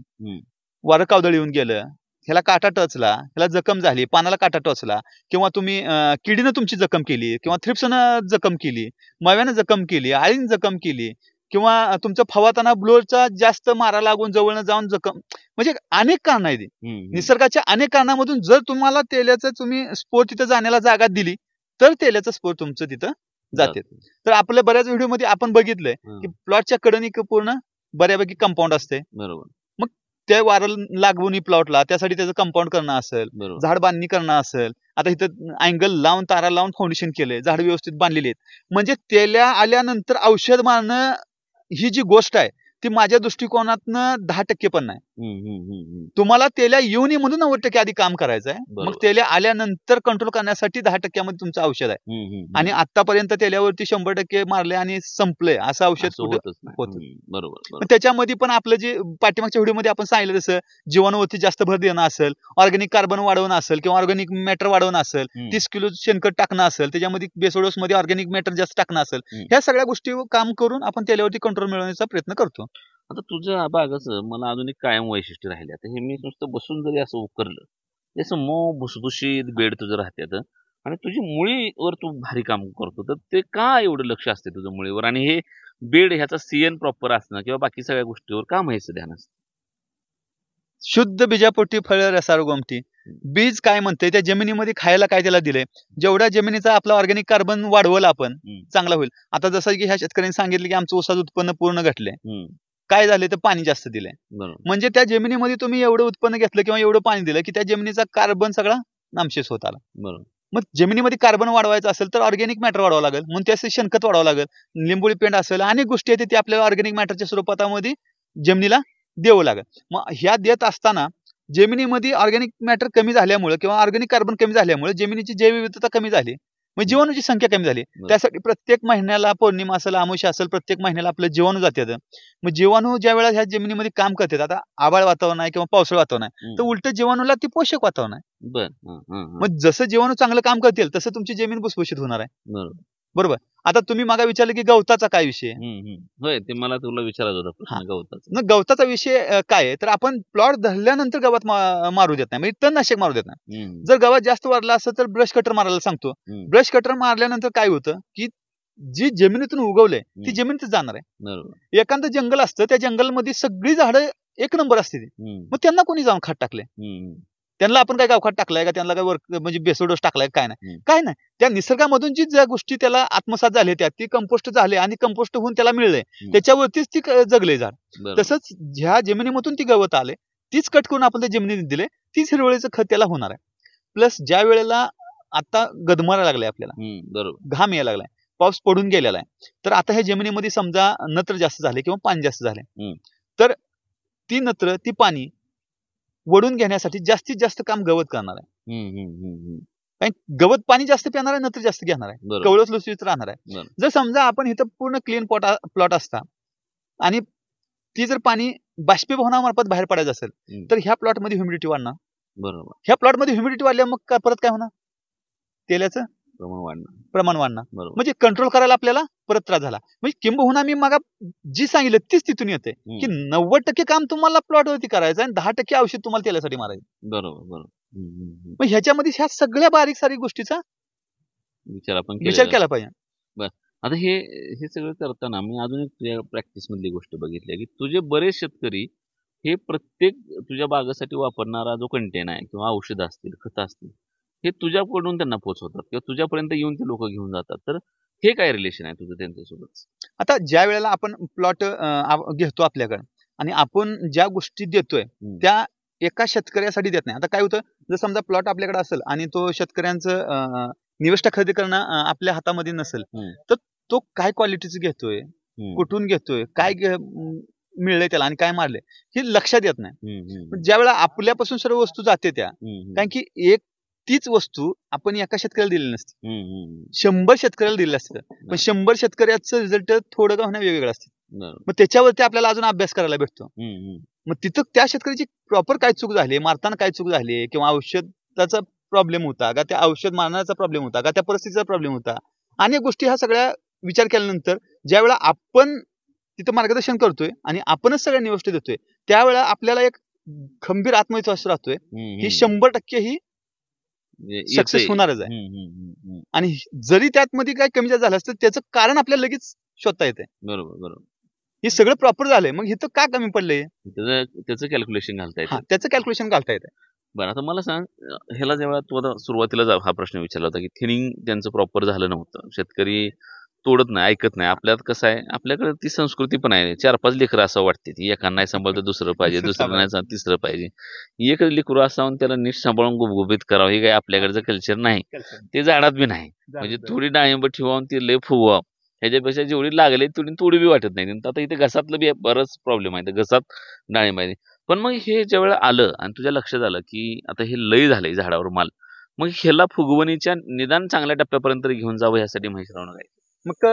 वारं कावदळ येऊन गेलं, ह्याला काटा टचला, ह्याला जखम झाली, पानाला काटा टचला किंवा तुम्ही किडीनं तुमची जखम केली किंवा थ्रिप्सनं जखम केली, मव्यानं जखम केली, आळीनं जखम केली किंवा तुमचं फवारताना ब्लोअरचा जास्त मारा लागून जवळनं जाऊन जखम म्हणजे अनेक कारण आहेत. निसर्गाच्या अनेक कारणामधून जर तुम्हाला तेल्याचं तुम्ही स्पोर तिथं जाण्याला जागा दिली तर तेल्याचं स्पोर तुमचं तिथं जाते. तर आपल्या बऱ्याच व्हिडिओमध्ये आपण बघितलंय की प्लॉटच्या कडनी पूर्ण बऱ्यापैकी कंपाऊंड असते. बरोबर. मग त्या वारं लागून प्लॉटला त्यासाठी त्याचं कंपाऊंड करणं असेल, झाड बांधणी करणं असेल, आता इथं अँगल लावून तारा लावून फाउंडेशन केलंय, झाड व्यवस्थित बांधलेली आहेत म्हणजे तेल्या आल्यानंतर औषध मारणं ही जी गोष्ट आहे ती माझ्या दृष्टिकोनातनं 10% पण नाही. तुम्हाला तेल्या येऊ नये म्हणून 90% आधी काम करायचं आहे. मग तेल्या आल्यानंतर कंट्रोल करण्यासाठी 10% मध्ये तुमचं औषध आहे. आणि आतापर्यंत तेल्यावरती 100% मारले आणि संपलंय असं औषध होत. बरोबर. त्याच्यामध्ये पण आपलं जे पाठीमागच्या व्हिडिओमध्ये आपण सांगितलं जसं जीवाणूवरती जास्त भर देणं असेल, ऑर्गॅनिक कार्बन वाढवणं असेल किंवा ऑर्गॅनिक मॅटर वाढवणं असेल, 30 किलो शेणखत टाकणं असेल, त्याच्यामध्ये बेसोडोस मध्ये ऑर्गॅनिक मॅटर जास्त टाकणं असेल, ह्या सगळ्या गोष्टी काम करून आपण तेल्यावरती कंट्रोल मिळवण्याचा प्रयत्न करतो. आता तुझ्या बागाचं मला अजून एक कायम वैशिष्ट्य राहिले. आता हे मी नुसतं बसून जरी असं उकरलं जसं मऊ भुसभुशीत बेड तुझं राहते आणि तुझी मुळीवर तू भारी काम करतो तर ते का एवढं लक्ष असते तुझं मुळीवर आणि हे बेड ह्याचा सीएन प्रॉपर असणं किंवा बाकी सगळ्या गोष्टीवर का माहिती ध्यान असतं? शुद्ध बीजापोटी फळ रसाळ गोमटी. बीज काय म्हणते त्या जमिनीमध्ये खायला काय त्याला दिलंय, जेवढ्या जमिनीचा आपला ऑर्गॅनिक कार्बन वाढवल आपण चांगला होईल. आता जसं की ह्या शेतकऱ्यांनी सांगितलं की आमचं ऊसाचं उत्पन्न पूर्ण घटलंय, काय झाले तर पाणी जास्त दिलंय. म्हणजे त्या जमिनीमध्ये तुम्ही एवढं उत्पन्न घेतलं किंवा एवढं पाणी दिलं की त्या जमिनीचा कार्बन सगळा नामशेष होत आला. मग जमिनीमध्ये कार्बन वाढवायचं असेल तर ऑर्गॅनिक मॅटर वाढवावं लागेल, म्हणून त्याचे शेणखत वाढवावं लागेल, लिंबोळी पेंड असेल, अनेक गोष्टी आहेत ते आपल्याला ऑर्गॅनिक मॅटरच्या स्वरूपामध्ये जमिनीला द्यावं लागेल. मग ह्या देत असताना जमिनीमध्ये ऑर्गॅनिक मॅटर कमी झाल्यामुळे किंवा ऑर्गॅनिक कार्बन कमी झाल्यामुळे जमिनीची जैवविविधता कमी झाली, म्हणजे जीवाणूची संख्या कमी झाली. त्यासाठी प्रत्येक महिन्याला पौर्णिमा असेल, अमावस्या असेल, प्रत्येक महिन्याला आपलं जीवाणू जातात. मग जीवाणू ज्या वेळेला ह्या जमिनीमध्ये काम करतात, आता आभाळ वातावरण आहे किंवा पावसाळी वातावरण आहे तर उलट जीवाणूला ती पोषक वातावरण आहे. मग जसं जीवाणू चांगलं काम करतील तसं तुमची जमीन भुसभुशीत होणार आहे. बरोबर. आता तुम्ही मागा विचारलं की गवताचा काय विषय? होय, ते मला तुला विचारायचं होतं गवताचा. गवताचा विषय काय आहे तर आपण प्लॉट धरल्यानंतर गवत मारू देत नाही, म्हणजे तणनाशक मारू देत नाही. जर गवत जास्त वाढला असतं तर ब्रश कटर मारायला सांगतो. ब्रश कटर मारल्यानंतर काय होतं की जी जमिनीतून उगवलंय ती जमिनीतच जाणार आहे. एखादं जंगल असतं त्या जंगलमध्ये सगळी झाडं एक नंबर असते मग त्यांना कोणी जाऊन खात टाकले. त्यांना आपण काय गावखात टाकलाय का, त्यांना काय वर्क म्हणजे बेसोडोस टाकलाय, काय नाही. हम्म. काय नाही, त्या निसर्गामधून ज्या गोष्टी त्याला आत्मसात झाले त्या ती कंपोस्ट झाले आणि कंपोस्ट होऊन त्याला मिळले, त्याच्यावरतीच ती जगले झाड. बरोबर. तसंच ज्या जमिनीमधून ती गवत आले तीच कट करून आपण त्या जमिनीत दिले, तीच हिरवळीचं खत त्याला होणार आहे. प्लस ज्या वेळेला आता गदमारा लागलाय आपल्याला, बरोबर. घाम यायला लागलाय, पाऊस पडून गेलेला आहे, तर आता ह्या जमिनीमध्ये समजा नत्र जास्त झाले किंवा पाणी जास्त झाले, तर ती नत्र ती पाणी वडून घेण्यासाठी जास्तीत जास्त काम गवत करणार आहे. कारण गवत पाणी जास्त पिणार आहे, नत्र जास्त घेणार आहे, बरोबर. कवळच लुसलुशीत राहणार आहे. बरोबर. जर समजा आपण इथं पूर्ण क्लीन प्लॉट असता आणि ती जर पाणी बाष्पीभवनामार्फत बाहेर पडायचं असेल तर ह्या प्लॉटमध्ये ह्युमिडिटी वाढणार. बरोबर. ह्या प्लॉटमध्ये ह्युमिडिटी वाढल्यावर मग परत काय होणार, तेलाचं प्रमाण वाढणार. बरोबर. म्हणजे कंट्रोल करायला आपल्याला परत त्रास झाला. म्हणजे किंबहुना मी मग जी सांगितलं तीच तिथून येते की 90% काम तुम्हाला प्लॉटवरती करायचं आणि 10% औषध तुम्हाला तेलासाठी मारायचं. बरोबर. बरोबर. मग ह्याच्यामध्ये ह्या सगळ्या बारीक सारीक गोष्टीचा विचार केला पाहिजे. आता हे सगळं करताना मी अजून एक तुझ्या प्रॅक्टिस मधली गोष्ट बघितली की तुझे बरेच शेतकरी हे प्रत्येक तुझ्या बागेसाठी वापरणारा जो कंटेन आहे किंवा औषधं असतील, खतं असतील, हे तुझ्याकडून त्यांना पोहोचवतात किंवा तुझ्यापर्यंत येऊन ते लोक घेऊन जातात. तर हे काय रिलेशन आहे तुझं त्यांच्यासोबत? आता ज्या वेळेला आपण प्लॉट घेतो आपल्याकडे आणि आपण ज्या गोष्टी देतोय त्या एका शेतकऱ्यासाठी देत नाही. आता काय होतं, जर समजा प्लॉट आपल्याकडे असेल आणि तो शेतकऱ्यांचं निविष्ठा खरेदी करणं आपल्या हातामध्ये नसेल, तर तो काय क्वालिटीचं घेतोय, कुठून घेतोय, काय मिळलंय त्याला आणि काय मारलंय हे लक्षात येत नाही. ज्या वेळेला आपल्यापासून सर्व वस्तू जाते त्या, कारण की एक तीच वस्तू आपण एका शेतकऱ्याला दिलेली नसते, 100 शेतकऱ्याला दिलेलं असतं, पण 100 शेतकऱ्याचं रिझल्ट थोडं का होणं वेगवेगळं असतं. मग त्याच्यावरती आपल्याला अजून अभ्यास करायला भेटतो. मग तिथं त्या शेतकऱ्याची प्रॉपर काय चूक झाली, मारताना काय चूक झाली, किंवा औषधाचा प्रॉब्लेम होता का, त्या औषध मारण्याचा प्रॉब्लेम होता का, त्या परिस्थितीचा प्रॉब्लेम होता, अनेक गोष्टी ह्या सगळ्या विचार केल्यानंतर ज्या वेळेला आपण तिथं मार्गदर्शन करतोय आणि आपणच सगळ्यांनी गोष्टी देतोय, त्यावेळेला आपल्याला एक खंबीर आत्मविश्वास राहतोय की 100% ही सक्सेस होणारच आहे. आणि जरी त्यात मध्ये काय कमी जास्त झालं असतं त्याचं कारण आपल्याला लगेच शोधता येते. बरोबर. बरोबर. हे सगळं प्रॉपर झालंय, मग इथं का कमी पडलंय त्याचं कॅल्क्युलेशन घालता येतं. त्याचं कॅल्क्युलेशन घालता येतं. बरं, आता मला सांग, ह्याला जेव्हा तू आता सुरुवातीला हा प्रश्न विचारला होता की थिनिंग त्यांचं प्रॉपर झालं नव्हतं, शेतकरी तोडत नाही, ऐकत नाही. आपल्यात कसं आहे, आपल्याकडे ती संस्कृती पण आहे, 4-5 लेकरं असं वाटते, ती एकानं नाही सांभाळतं दुसरं पाहिजे, दुसरं नाही तिसरं पाहिजे. एक लेकरू असावं त्याला नीट सांभाळून गुबगुबीत करावं, हे काही आपल्याकडचं कल्चर नाही, ते झाडात बी नाही. म्हणजे थोडी डाळिंब ठेवावून ते लय फुगवावं, ह्याच्यापेक्षा जेवढी लागले तेवढी तोडी बी वाटत नाही. आता इथे घसातलं बी बरंच प्रॉब्लेम आहे, घसात डाळिंब आहे. पण मग हे ज्या वेळेला आलं आणि तुझ्या लक्षात आलं की आता हे लय झालंय झाडावर माल, मग ह्याला फुगवणीच्या निदान चांगल्या टप्प्यापर्यंत घेऊन जावं ह्यासाठी म्हैसरावणं काय? मग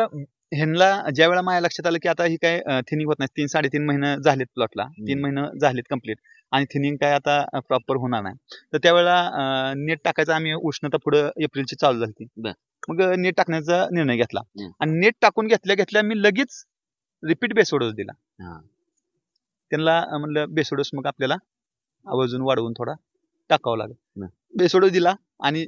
ह्यांना ज्या वेळेला माझ्या लक्षात आलं की आता ही काय थिनिंग होत नाही, 3-3.5 महिने झालेत प्लॉटला, 3 महिने झालेत कम्प्लीट, आणि थिनिंग काय आता प्रॉपर होणार नाही, तर त्यावेळेला नेट टाकायचा आम्ही उष्णता पुढे एप्रिलची चालू झाली. मग नेट टाकण्याचा निर्णय घेतला आणि नेट टाकून घेतल्या मी लगेच रिपीट बेसोडोस दिला. त्यांना म्हणलं बेसोडोस मग आपल्याला आवर्जून वाढवून थोडा टाकावं लागेल. बेसोडोस दिला आणि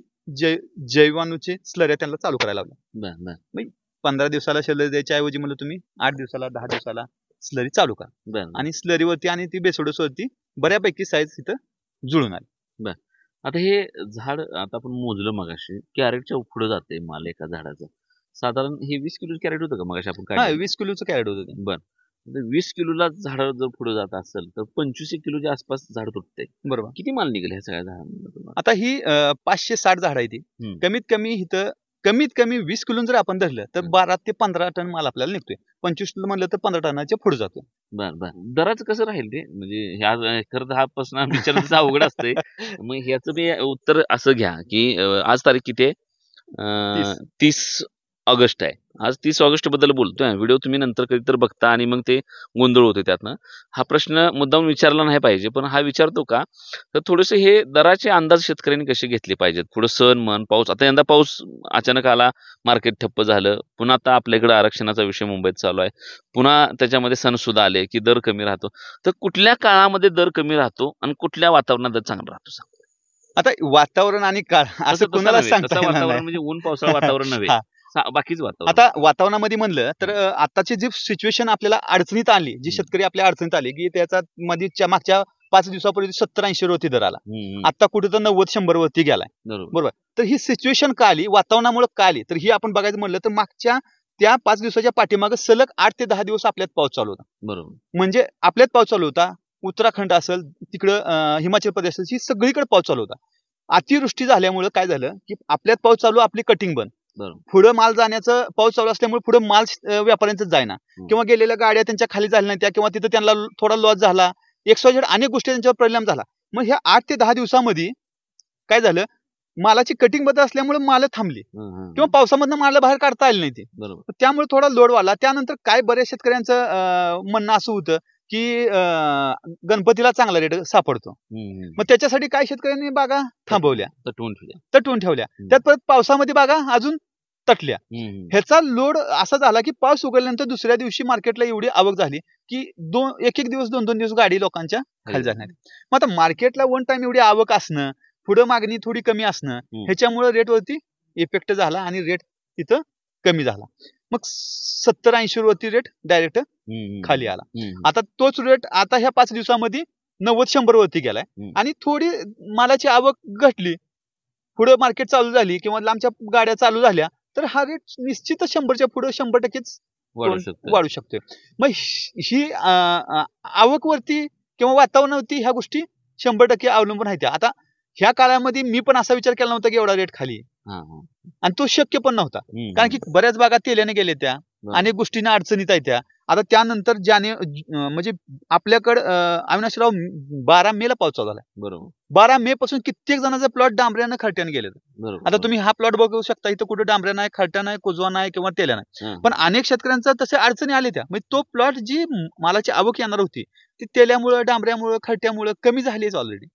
जैवाणूचे स्लऱ्या त्यांना चालू करायला लागल्या. 15 दिवसाला स्लरी द्यायच्या ऐवजी म्हणलं तुम्ही 8 दिवसाला 10 दिवसाला स्लरी चालू करा, आणि स्लरीवरती आणि ती बेसोडोस वरती बऱ्यापैकी साईज इथं जुळून आली. आता हे झाड आता आपण मोजलं मगाशी, कॅरेटच्या पुढे जाते माल एका झाडाचं, साधारण हे 20 किलो कॅरेट होतं का मगाशी आपण काय? 20 किलोचं कॅरेट होतं. बरं, 20 किलोला झाड जर पुढे जात असेल तर 25 किलोच्या आसपास झाड तुटते. बरोबर. किती माल निघेल ह्या सगळ्या झाडांना? आता ही 560 झाड आहे ती, कमीत कमी 20 किलो जर आपण धरलं तर 12 ते 15 टन माल आपल्याला निघतोय. 25 किलो म्हणलं तर 15 टनाच्या पुढे जातो. बरं. दराचं कसं राहील ते, म्हणजे ह्या खरं तर हा प्रश्न विचारणं अवघड असते. मग ह्याचं बी उत्तर असं घ्या की आज तारीख किती आहे? 30 ऑगस्ट आहे. आज 30 ऑगस्ट बद्दल बोलतोय. व्हिडिओ तुम्ही नंतर कधी तर बघता आणि मग ते गोंधळ होते त्यातनं. हा प्रश्न मुद्दाम विचारला नाही पाहिजे, पण हा विचारतो का, तर थोडेसे हे दराचे अंदाज शेतकऱ्यांनी कसे घेतले पाहिजेत. थोडं सण मन पाऊस, आता यंदा पाऊस अचानक आला, मार्केट ठप्प झालं, पुन्हा आता आपल्याकडे आरक्षणाचा विषय मुंबईत चालू आहे, पुन्हा त्याच्यामध्ये सण सुद्धा आले की दर कमी राहतो. तर कुठल्या काळामध्ये दर कमी राहतो आणि कुठल्या वातावरणात दर चांगला राहतो सांग. आता वातावरण आणि काळ असं कोणाला सांगता येणार नाही. म्हणजे ऊन पावसाळा वातावरण नव्हे, बाकीच वातावरण. आता वातावरणामध्ये म्हणलं तर आताची जी सिच्युएशन आपल्याला अडचणीत आली, जी शेतकरी आपल्या अडचणीत आली की त्याचा मध्ये मागच्या 5 दिवसापूर्वी 70-80 वरती दर आला. आता कुठे तर 90-100 वरती गेलाय. बरोबर. तर ही सिच्युएशन का आली, वातावरणामुळे का आली, तर ही आपण बघायचं म्हणलं तर मागच्या त्या 5 दिवसाच्या पाठीमागे सलग 8 ते 10 दिवस आपल्यात पाऊस चालू होता. बरोबर. म्हणजे आपल्यात पाऊस चालू होता, उत्तराखंड असेल, तिकडं हिमाचल प्रदेश असेल, ही सगळीकडे पाऊस चालू होता. अतिवृष्टी झाल्यामुळे काय झालं की आपल्यात पाऊस चालू, आपली कटिंग बंद. पुढे माल जाण्याचं पाऊस चालू असल्यामुळे पुढे माल व्यापाऱ्यांचं जायना, किंवा गेलेल्या गाड्या त्यांच्या खाली झाल्या नाही त्या, किंवा तिथं त्यांना थोडा लॉस झाला, XYZ अनेक गोष्टी त्यांच्यावर परिणाम झाला. मग ह्या 8 ते 10 दिवसामध्ये काय झालं, मालाची कटिंग बंद असल्यामुळे माल थांबली, किंवा पावसामधनं माल बाहेर काढता आले नाही ते. त्यामुळे थोडा लोड वाढला. त्यानंतर काय बऱ्याच शेतकऱ्यांचं म्हणणं असं होतं की गणपतीला चांगला रेट सापडतो. मग त्याच्यासाठी काय शेतकऱ्यांनी बागा थांबवल्या, तटवून ठेवल्या. त्यात परत पावसामध्ये बागा अजून तटल्या. ह्याचा लोड असा झाला की पाऊस उघडल्यानंतर दुसऱ्या दिवशी मार्केटला एवढी आवक झाली की एक दिवस 2 दिवस गाडी लोकांच्या खाली जाणार. मग आता मार्केटला वन टाइम एवढी आवक असणं, पुढे मागणी थोडी कमी असणं, ह्याच्यामुळे रेटवरती इफेक्ट झाला आणि रेट तिथं कमी झाला. मग 70-80 वरती रेट डायरेक्ट खाली आला. आता तोच रेट आता ह्या 5 दिवसामध्ये 90-100 वरती गेलाय, आणि थोडी मालाची आवक घटली, पुढे मार्केट चालू झाली किंवा लांबच्या गाड्या चालू झाल्या, तर हा रेट निश्चितच 100च्या पुढे 100% वाढू शकतोय. मग ही आवकवरती किंवा वातावरणावरती ह्या गोष्टी 100% अवलंबून आहेत. आता ह्या काळामध्ये मी पण असा विचार केला नव्हता की एवढा रेट खाली, आणि तो शक्य पण नव्हता, कारण की बऱ्याच बागा तेल्याने गेल्या, त्या अनेक गोष्टींना अडचणीत आहेत त्या. आता त्यानंतर म्हणजे आपल्याकडे अविनाशराव 12 मे ला पाऊस चालू झाला. बरोबर. 12 मे पासून कित्येक जणांचा प्लॉट डांबऱ्यानं खर्ट्यानं गेले. आता तुम्ही हा प्लॉट बघू शकता, इथं कुठे डांबऱ्या नाही, खर्ट्या नाही, कुजवा नाही किंवा तेल्या नाही, पण अनेक शेतकऱ्यांचा तसे अडचणी आल्या त्या. म्हणजे तो प्लॉट जी मालाची आवक येणार होती ती तेल्यामुळे, डांबऱ्यामुळे, खर्ट्यामुळे कमी झालीच ऑलरेडी.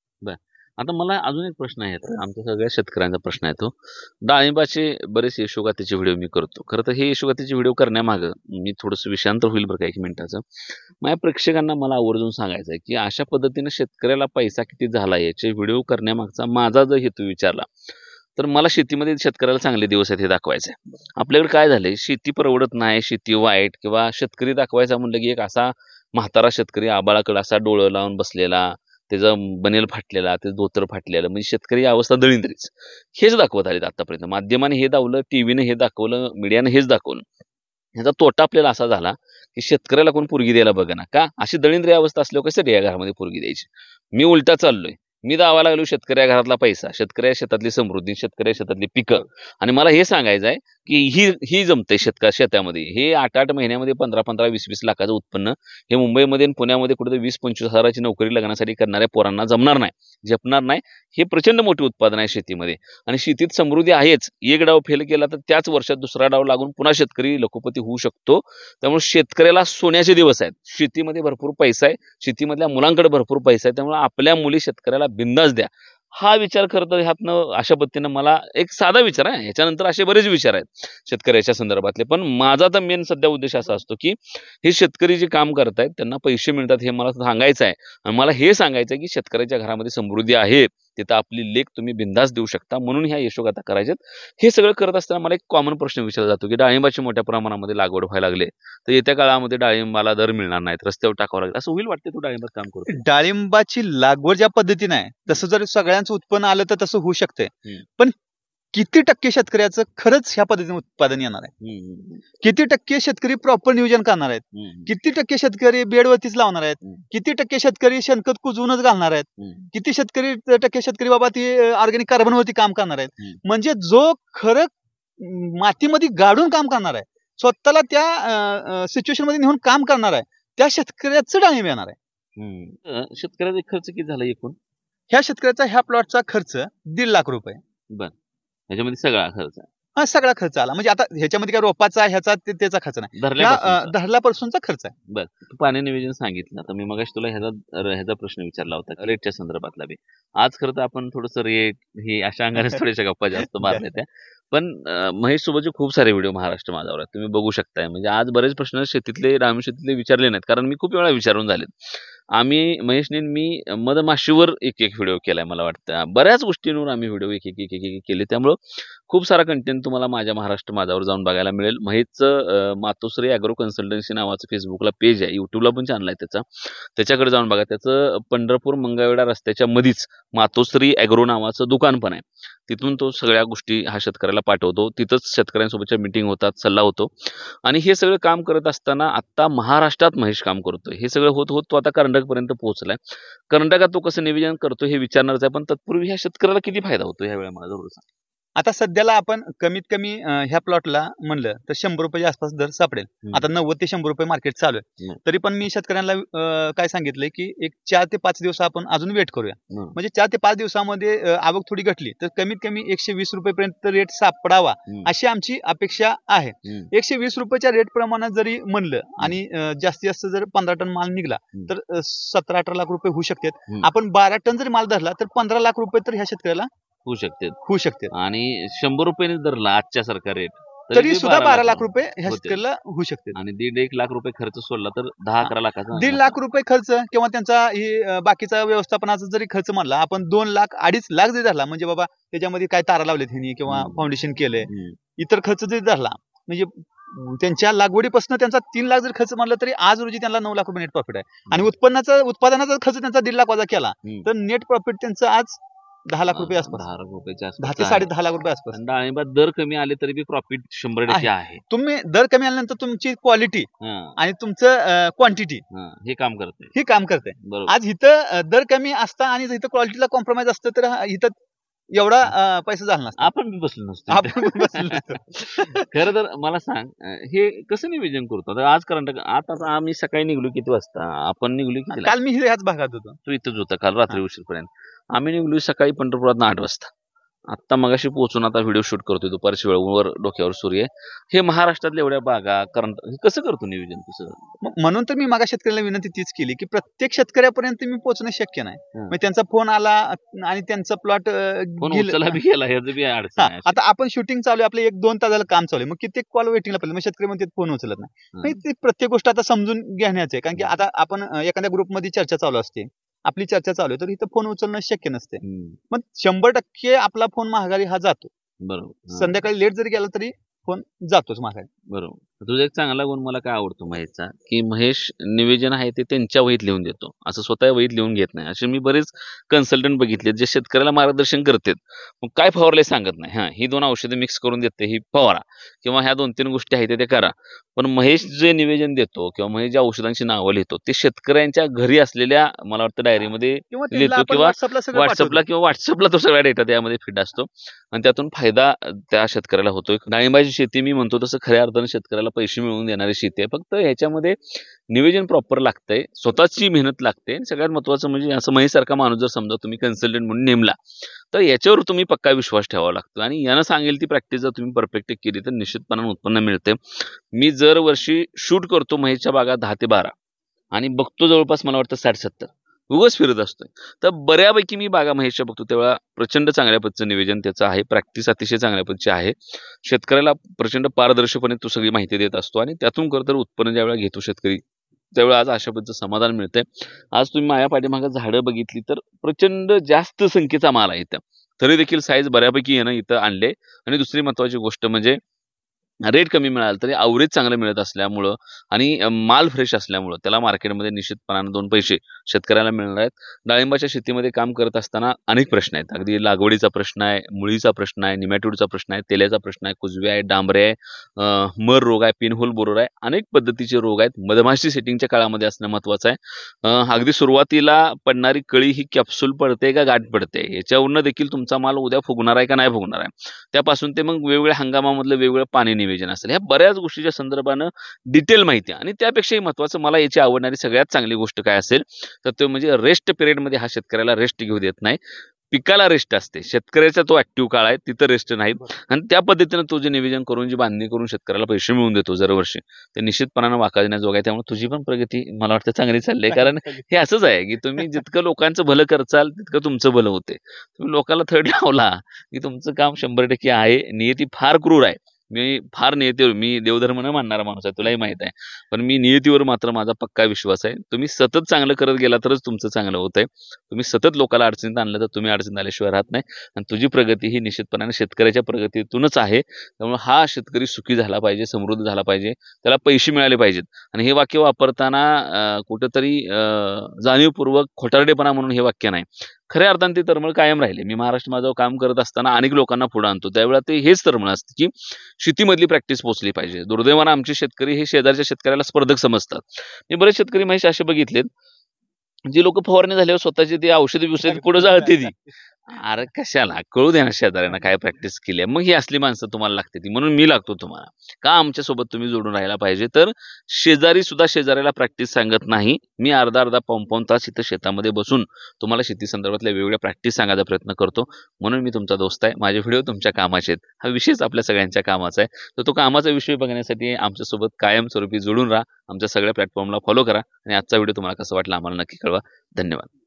आता मला अजून एक प्रश्न आहे, आमच्या सगळ्या शेतकऱ्यांचा प्रश्न आहे तो, डाळिंबाचे बरेच यशोगाथेचे व्हिडिओ मी करतो. खरं तर हे यशोगाथेचे व्हिडिओ करण्यामागं मी थोडंसं विषयांतर होईल बरं का 1 मिनिटाचं. माझ्या प्रेक्षकांना मला आवर्जून सांगायचं आहे की अशा पद्धतीने शेतकऱ्याला पैसा किती झाला याचे व्हिडिओ करण्यामागचा माझा जर हेतू विचारला तर मला शेतीमध्ये शेतकऱ्याला चांगले दिवस आहेत हे दाखवायचं आहे. आपल्याकडे काय झालंय, शेती परवडत नाही, शेती वाईट, किंवा शेतकरी दाखवायचा म्हणलं की एक असा म्हातारा शेतकरी आबाळाकडे असा डोळं लावून बसलेला, त्याचं बनेल फाटलेला, त्याचं धोतर फाटलेलं, म्हणजे शेतकरी अवस्था दळिंद्रीच, हेच दाखवत आलेत आतापर्यंत. माध्यमाने हे दावलं, टीव्हीने हे दाखवलं, मीडियाने हेच दाखवलं. ह्याचा तोटा आपल्याला असा झाला की शेतकऱ्याला कोण पोरगी द्यायला बघा ना. का अशी दळिंद्री अवस्था असल्यावर कसं या घरामध्ये पोरगी द्यायची. मी उलटा चाललोय, मी दावा लागलो शेतकऱ्या घरातला पैसा, शेतकऱ्या शेतातली समृद्धी, शेतकऱ्या शेतातली पिकं, आणि मला हे सांगायचं आहे की ही जमतंय शेतामध्ये. हे 8-8 महिन्यामध्ये 15-15, 20-20 लाखाचं उत्पन्न हे मुंबईमध्ये आणि पुण्यामध्ये कुठे 20-25 हजाराची नोकरी लग्नासाठी करणाऱ्या पोरांना जमणार नाही, झेपणार नाही. हे प्रचंड मोठे उत्पादन आहे शेतीमध्ये, आणि शेतीत समृद्धी आहेच. एक डाव फेल केला तर त्याच वर्षात दुसरा डाव लागून पुन्हा शेतकरी लखोपती होऊ शकतो. त्यामुळे शेतकऱ्याला सोन्याचे दिवस आहेत. शेतीमध्ये भरपूर पैसा आहे, शेतीमधल्या मुलांकडे भरपूर पैसा आहे. त्यामुळे आपल्या मुली शेतकऱ्याला बिंदास द्या, हा विचार करतो. ह्यातनं अशा पद्धतीनं मला एक साधा विचार आहे, ह्याच्यानंतर असे बरेच विचार आहेत शेतकऱ्याच्या संदर्भातले, पण माझा तर मेन सध्या उद्देश असा असतो की हे शेतकरी जे काम करतायत त्यांना पैसे मिळतात हे मला सांगायचं आहे. आणि मला हे सांगायचं आहे की शेतकऱ्याच्या घरामध्ये समृद्धी आहे, तिथं आपली लेख तुम्ही बिंदास देऊ शकता, म्हणून ह्या यशोगाथा करायच्यात. हे सगळं करत असताना मला एक कॉमन प्रश्न विचारला जातो की डाळिंबाची मोठ्या प्रमाणामध्ये लागवड व्हायला लागले तर येत्या काळामध्ये डाळिंबाला दर मिळणार नाहीत, रस्त्यावर टाकावं लागेल, असं होईल वाटतं? तू डाळिंबात काम करतो. डाळिंबाची लागवड ज्या पद्धतीने आहे तसं जर सगळ्यांचं उत्पन्न आलं तर तसं होऊ शकतंय, पण किती टक्के शेतकऱ्याचं खरंच ह्या पद्धतीने उत्पादन येणार आहे, किती टक्के शेतकरी प्रॉपर नियोजन करणार आहेत, किती टक्के शेतकरी बेडवरतीच लावणार आहेत, किती टक्के शेतकरी शेणखत कुजवूनच घालणार आहेत, किती टक्के शेतकरी बाबा ती ऑर्गॅनिक कार्बनवरती काम करणार आहेत. म्हणजे जो खरं मातीमध्ये गाडून काम करणार आहे, स्वतःला त्या सिच्युएशन मध्ये नेऊन काम करणार आहे, त्या शेतकऱ्याचं डाळिंब येणार आहे. शेतकऱ्याचा खर्च किती झाला एकूण? ह्या शेतकऱ्याचा ह्या प्लॉटचा खर्च 1.5 लाख रुपये. बर, ह्याच्यामध्ये सगळा खर्च? हा, सगळा खर्च आला. म्हणजे आता ह्याच्यामध्ये काय रोपाचा ह्याचा त्याचा खर्च नाही, धरल्यापासूनचा खर्च आहे. बर, तू पाणी नियोजन सांगितलं, तर मी मगाशी तुला ह्याचा प्रश्न विचारला होता रेटच्या संदर्भातला बी. आज खरं तर आपण थोडंसं रेट हे अशा अंगाने थोड्याशा गप्पा जास्त मारल्या त्या, पण महेश सोबतचे खूप सारे व्हिडिओ महाराष्ट्र माझावर आहेत, तुम्ही बघू शकताय. म्हणजे आज बरेच प्रश्न शेतीतले डाळिंब शेतीतले विचारले नाहीत, कारण मी खूप वेळा विचारून झालेत. आम्ही महेशने मी मधमाशीवर एक व्हिडिओ केलाय, मला वाटतं बऱ्याच गोष्टींवर आम्ही व्हिडिओ एक केले. त्यामुळं खूप सारा कंटेंट तुम्हाला माझ्या महाराष्ट्र माझावर जाऊन बघायला मिळेल. महेशचं मातोश्री ॲग्रो कन्सल्टन्सी नावाचं फेसबुकला पेज आहे, युट्यूबला पण चॅनल आहे त्याच्याकडे जाऊन बघा. त्याचं पंढरपूर मंगळवेढा रस्त्याच्या मधीच मातोश्री ॲग्रो नावाचं दुकान पण आहे. तिथून तो सगळ्या गोष्टी हा शेतकऱ्याला पाठवतो. तिथंच शेतकऱ्यांसोबतच्या मीटिंग होतात, सल्ला होतो. आणि हे सगळं काम करत असताना आता महाराष्ट्रात महेश काम करतोय. हे सगळं होत तो आता कर्नाटकपर्यंत पोहोचलाय. कर्नाटकात तो कसं नियोजन करतो हे विचारणारच आहे, पण तत्पूर्वी ह्या शेतकऱ्याला किती फायदा होतो ह्या वेळेला मला जरूर सांग. आता सध्याला आपण कमीत कमी ह्या प्लॉटला म्हणलं तर 100 रुपयाच्या आसपास दर सापडेल. आता 90 ते 100 रुपये मार्केट चालू आहे. तरी पण मी शेतकऱ्यांना काय सांगितलंय की एक 4 ते 5 दिवस आपण अजून वेट करूया. म्हणजे 4 ते 5 दिवसामध्ये आवक थोडी घटली तर कमीत कमी 120 रुपयेपर्यंत रेट सापडावा अशी आमची अपेक्षा आहे. 120 रुपयाच्या रेट प्रमाणे जरी म्हणलं आणि जास्तीत जास्त जर 15 टन माल निघला तर 17-18 लाख रुपये होऊ शकतात. आपण 12 टन जरी माल धरला तर 15 लाख रुपये तर ह्या शेतकऱ्याला होऊ शकते. आणि 100 रुपये धरला आजच्या सारखा रेट तरी सुद्धा 12 लाख रुपये ह्या शेतकऱ्याला होऊ शकते. आणि 1.5 लाख रुपये खर्च सोडला तर 10-11 लाखाचा 1.5 लाख रुपये खर्च किंवा त्यांचा बाकीचा व्यवस्थापनाचा जरी खर्च म्हणला आपण 2 लाख 2.5 लाख जरी धरला म्हणजे बाबा त्याच्यामध्ये काय तारा लावलेत ह्यांनी किंवा फाउंडेशन केलंय इतर खर्च जरी धरला म्हणजे त्यांच्या लागवडीपासून त्यांचा 3 लाख जर खर्च म्हणला तरी आज रोजी त्यांना 9 लाख रुपये नेट प्रॉफिट आहे. आणि उत्पादनाचा खर्च त्यांचा 1.5 लाख वजा केला तर नेट प्रॉफिट त्यांचं आज 10 लाख रुपये आसपास, 10 लाख रुपयाच्या 10 ते 10.5 लाख रुपये आसपास. डाळिंबात दर कमी आले तरी बी प्रॉफिट 100% आहे. तुम्ही दर कमी आल्यानंतर तुमची क्वालिटी आणि तुमचं क्वांटिटी हे काम करते. बरोबर. आज इथं दर कमी असता आणि इथं क्वालिटीला कॉम्प्रोमाइज असतं तर इथं एवढा पैसा झाला नसता. आपण बसलो नसतो. खरं तर मला सांग हे कसं नियोजन करतो आता आज कर्नाटक आता आम्ही सकाळी निघलो किती वाजता आपण निघलो किती काल मी ह्याच भागात होतो. तू इथंच होता काल रात्री उशीरपर्यंत. आम्ही निघलो सकाळी पंढरपुरात 8 वाजता. आत्ता मगाशी पोहोचून आता व्हिडिओ शूट करतोय दुपारच्या वेळेवर डोक्यावर सूर्य. हे महाराष्ट्रातल्या एवढ्या बागा कर्नाटक कसं करतो नियोजन कसं. म्हणून तर मी मागा शेतकऱ्याला विनंती तीच केली की प्रत्येक शेतकऱ्यापर्यंत मी पोहोचणं शक्य नाही. मग त्यांचा फोन आला आणि त्यांचा प्लॉट आता आपण शूटिंग चालू आहे आपलं 1-2 तासाला काम चालू आहे मग कित्येक कॉल वेटिंगला पडले मग शेतकरी म्हणते फोन उचलत नाही. ते प्रत्येक गोष्ट आता समजून घेण्याचं आहे कारण की आता आपण एखाद्या ग्रुपमध्ये चर्चा चालू असते आपली चर्चा चालू आहे तर इथं फोन उचलणं शक्य नसते. मग 100% आपला फोन महागारी हा जातो. बरोबर. संध्याकाळी लेट जरी गेला तरी फोन जातोच महागारी. बरोबर. तुझा एक चांगला गुण मला काय आवडतो महेशचा की महेश निवेदन आहे ते त्यांच्या वहीत लिहून देतो असं स्वतः वहीत लिहून घेत नाही. असे मी बरेच कन्सल्टंट बघितले जे शेतकऱ्याला मार्गदर्शन करतात मग काय फवारले सांगत नाही. ही 2 औषधं मिक्स करून देते ही फवारा किंवा ह्या 2-3 गोष्टी आहेत ते करा. पण महेश जे निवेदन देतो किंवा महेश ज्या औषधांची नावं लिहितो ते शेतकऱ्यांच्या घरी असलेल्या मला वाटतं डायरीमध्ये लिहितो किंवा व्हॉट्सअपला तो सगळा डेटा त्यामध्ये फिट असतो आणि त्यातून फायदा त्या शेतकऱ्याला होतोय. डाळिंबाची शेती मी म्हणतो तसं खऱ्या अर्थानं शेतकऱ्याला पैसे मिळवून देणारी शेती आहे. फक्त ह्याच्यामध्ये नियोजन प्रॉपर लागतंय स्वतःची मेहनत लागते. सगळ्यात महत्वाचं म्हणजे असं महेशसारखा माणूस जर समजा तुम्ही कन्सल्टंट म्हणून नेमला तर याच्यावर तुम्ही पक्का विश्वास ठेवावा लागतो आणि यानं सांगेल ती प्रॅक्टिस जर तुम्ही परफेक्ट केली तर निश्चितपणाने उत्पन्न मिळते. मी जर वर्षी शूट करतो महेशच्या बागा 10 ते 12 आणि बघतो जवळपास मला वाटतं 60-70 उगाच फिरत असतोय. तर बऱ्यापैकी मी बागा महेशच्या बघतो तेव्हा प्रचंड चांगल्या पद्धतीचं नियोजन त्याचं आहे. प्रॅक्टिस अतिशय चांगल्या पद्धतीची आहे. शेतकऱ्याला प्रचंड पारदर्शकपणे तो सगळी माहिती देत असतो आणि त्यातून तर उत्पन्न ज्यावेळेला घेतो शेतकरी त्यावेळेला आज अशा पद्धतीचं समाधान मिळतंय. आज तुम्ही माझ्या पाठीमागं झाडं बघितली तर प्रचंड जास्त संख्येचा माल आहे इथं तरी देखील साईज बऱ्यापैकी येणं इथं आणले. आणि दुसरी महत्वाची गोष्ट म्हणजे रेट कमी मिळाला तरी ॲव्हरेज चांगलं मिळत असल्यामुळं आणि माल फ्रेश असल्यामुळं त्याला मार्केटमध्ये निश्चितपणानं 2 पैसे शेतकऱ्याला मिळणार आहेत. डाळिंबाच्या शेतीमध्ये काम करत असताना अनेक प्रश्न आहेत. अगदी लागवडीचा प्रश्न आहे, मुळीचा प्रश्न आहे, निमॅटोडचा प्रश्न आहे, तेल्याचा प्रश्न आहे, कुजव्या आहे, डांबरे आहे, मर रोग आहे, पिनहोल बोरर आहे, अनेक पद्धतीचे रोग आहेत. मधमाशी सेटिंगच्या काळामध्ये असणं महत्वाचं आहे. अगदी सुरुवातीला पडणारी कळी ही कॅप्सूल पडते का गाठ पडते याच्यावरनं देखील तुमचा माल उद्या फुगणार आहे का नाही फुगणार आहे. त्यापासून ते मग वेगवेगळ्या हंगामामधलं वेगवेगळं पाणी नियोजन असेल ह्या बऱ्याच गोष्टीच्या संदर्भानं डिटेल माहिती आहे. आणि त्यापेक्षाही महत्वाचं मला याची आवडणारी सगळ्यात चांगली गोष्ट काय असेल तर ते म्हणजे रेस्ट पिरियडमध्ये हा शेतकऱ्याला रेस्ट घेऊ देत नाही. पिकाला रेस्ट असते, शेतकऱ्याचा तो ऍक्टिव्ह काळ आहे तिथं रेस्ट नाही. आणि त्या पद्धतीनं तो जे नियोजन करून जी बांधणी करून शेतकऱ्याला पैसे मिळवून देतो दरवर्षी ते निश्चितपणानं वाखाणण्याजोग आहे. त्यामुळे तुझी पण प्रगती मला वाटतं चांगली चालली आहे. कारण हे असंच आहे की तुम्ही जितकं लोकांचं भलं करचाल तितकं तुमचं भलं होते. तुम्ही लोकांना थर्ड लावला की तुमचं काम 100% आहे. नियती फार क्रूर आहे. मी फार नियतीवर, मी देवधर्म न मानणारा माणूस आहे, तुलाही माहित आहे, पण मी नियतीवर मात्र माझा पक्का विश्वास आहे. तुम्ही सतत चांगलं करत गेला तरच तुमचं चांगलं होतंय. तुम्ही सतत लोकांना अडचणीत आणलं तर तुम्ही अडचणीत आल्याशिवाय राहत नाही. आणि तुझी प्रगती ही निश्चितपणाने शेतकऱ्याच्या प्रगतीतूनच आहे. त्यामुळे हा शेतकरी सुखी झाला पाहिजे, समृद्ध झाला पाहिजे, त्याला पैसे मिळाले पाहिजेत. आणि हे वाक्य वापरताना कुठंतरी जाणीवपूर्वक खोटारडेपणा म्हणून हे वाक्य नाही. खऱ्या अर्थाने ती तळमळ कायम राहिली. मी महाराष्ट्र माझं काम करत असताना अनेक लोकांना पुढे आणतो, त्यावेळेला ते हेच तळमळ असते की शेतीमधली प्रॅक्टिस पोहोचली पाहिजे. दुर्दैवानं आमचे शेतकरी हे शेजारच्या शेतकऱ्याला स्पर्धक समजतात. मी बरेच शेतकरी महेश असे बघितलेत जी लोक फवारणी झाल्यावर स्वतःची ती औषधी बिषधी पुढे जाळते ती. अरे कशाला, कळू दे ना शेजाऱ्यांना काय प्रॅक्टिस केली आहे. मग ही असली माणसं तुम्हाला लागते ती, म्हणून मी लागतो तुम्हाला. का आमच्या सोबत तुम्ही जोडून राहायला पाहिजे. तर शेजारी सुद्धा शेजाऱ्याला प्रॅक्टिस सांगत नाही. मी अर्धा पाऊण तास इथं शेतामध्ये बसून तुम्हाला शेती संदर्भातल्या वेगवेगळ्या प्रॅक्टिस सांगायचा प्रयत्न करतो. म्हणून मी तुमचा दोस्त आहे. माझे व्हिडिओ तुमच्या कामाचे आहेत. हा विषयच आपल्या सगळ्यांच्या कामाचा आहे. तर तो कामाचा विषय बघण्यासाठी आमच्यासोबत कायमस्वरूपी जोडून राहा. आमच्या सगळ्या प्लॅटफॉर्मला फॉलो करा. आणि आजचा व्हिडिओ तुम्हाला कसा वाटला आम्हाला नक्की कळवा. धन्यवाद.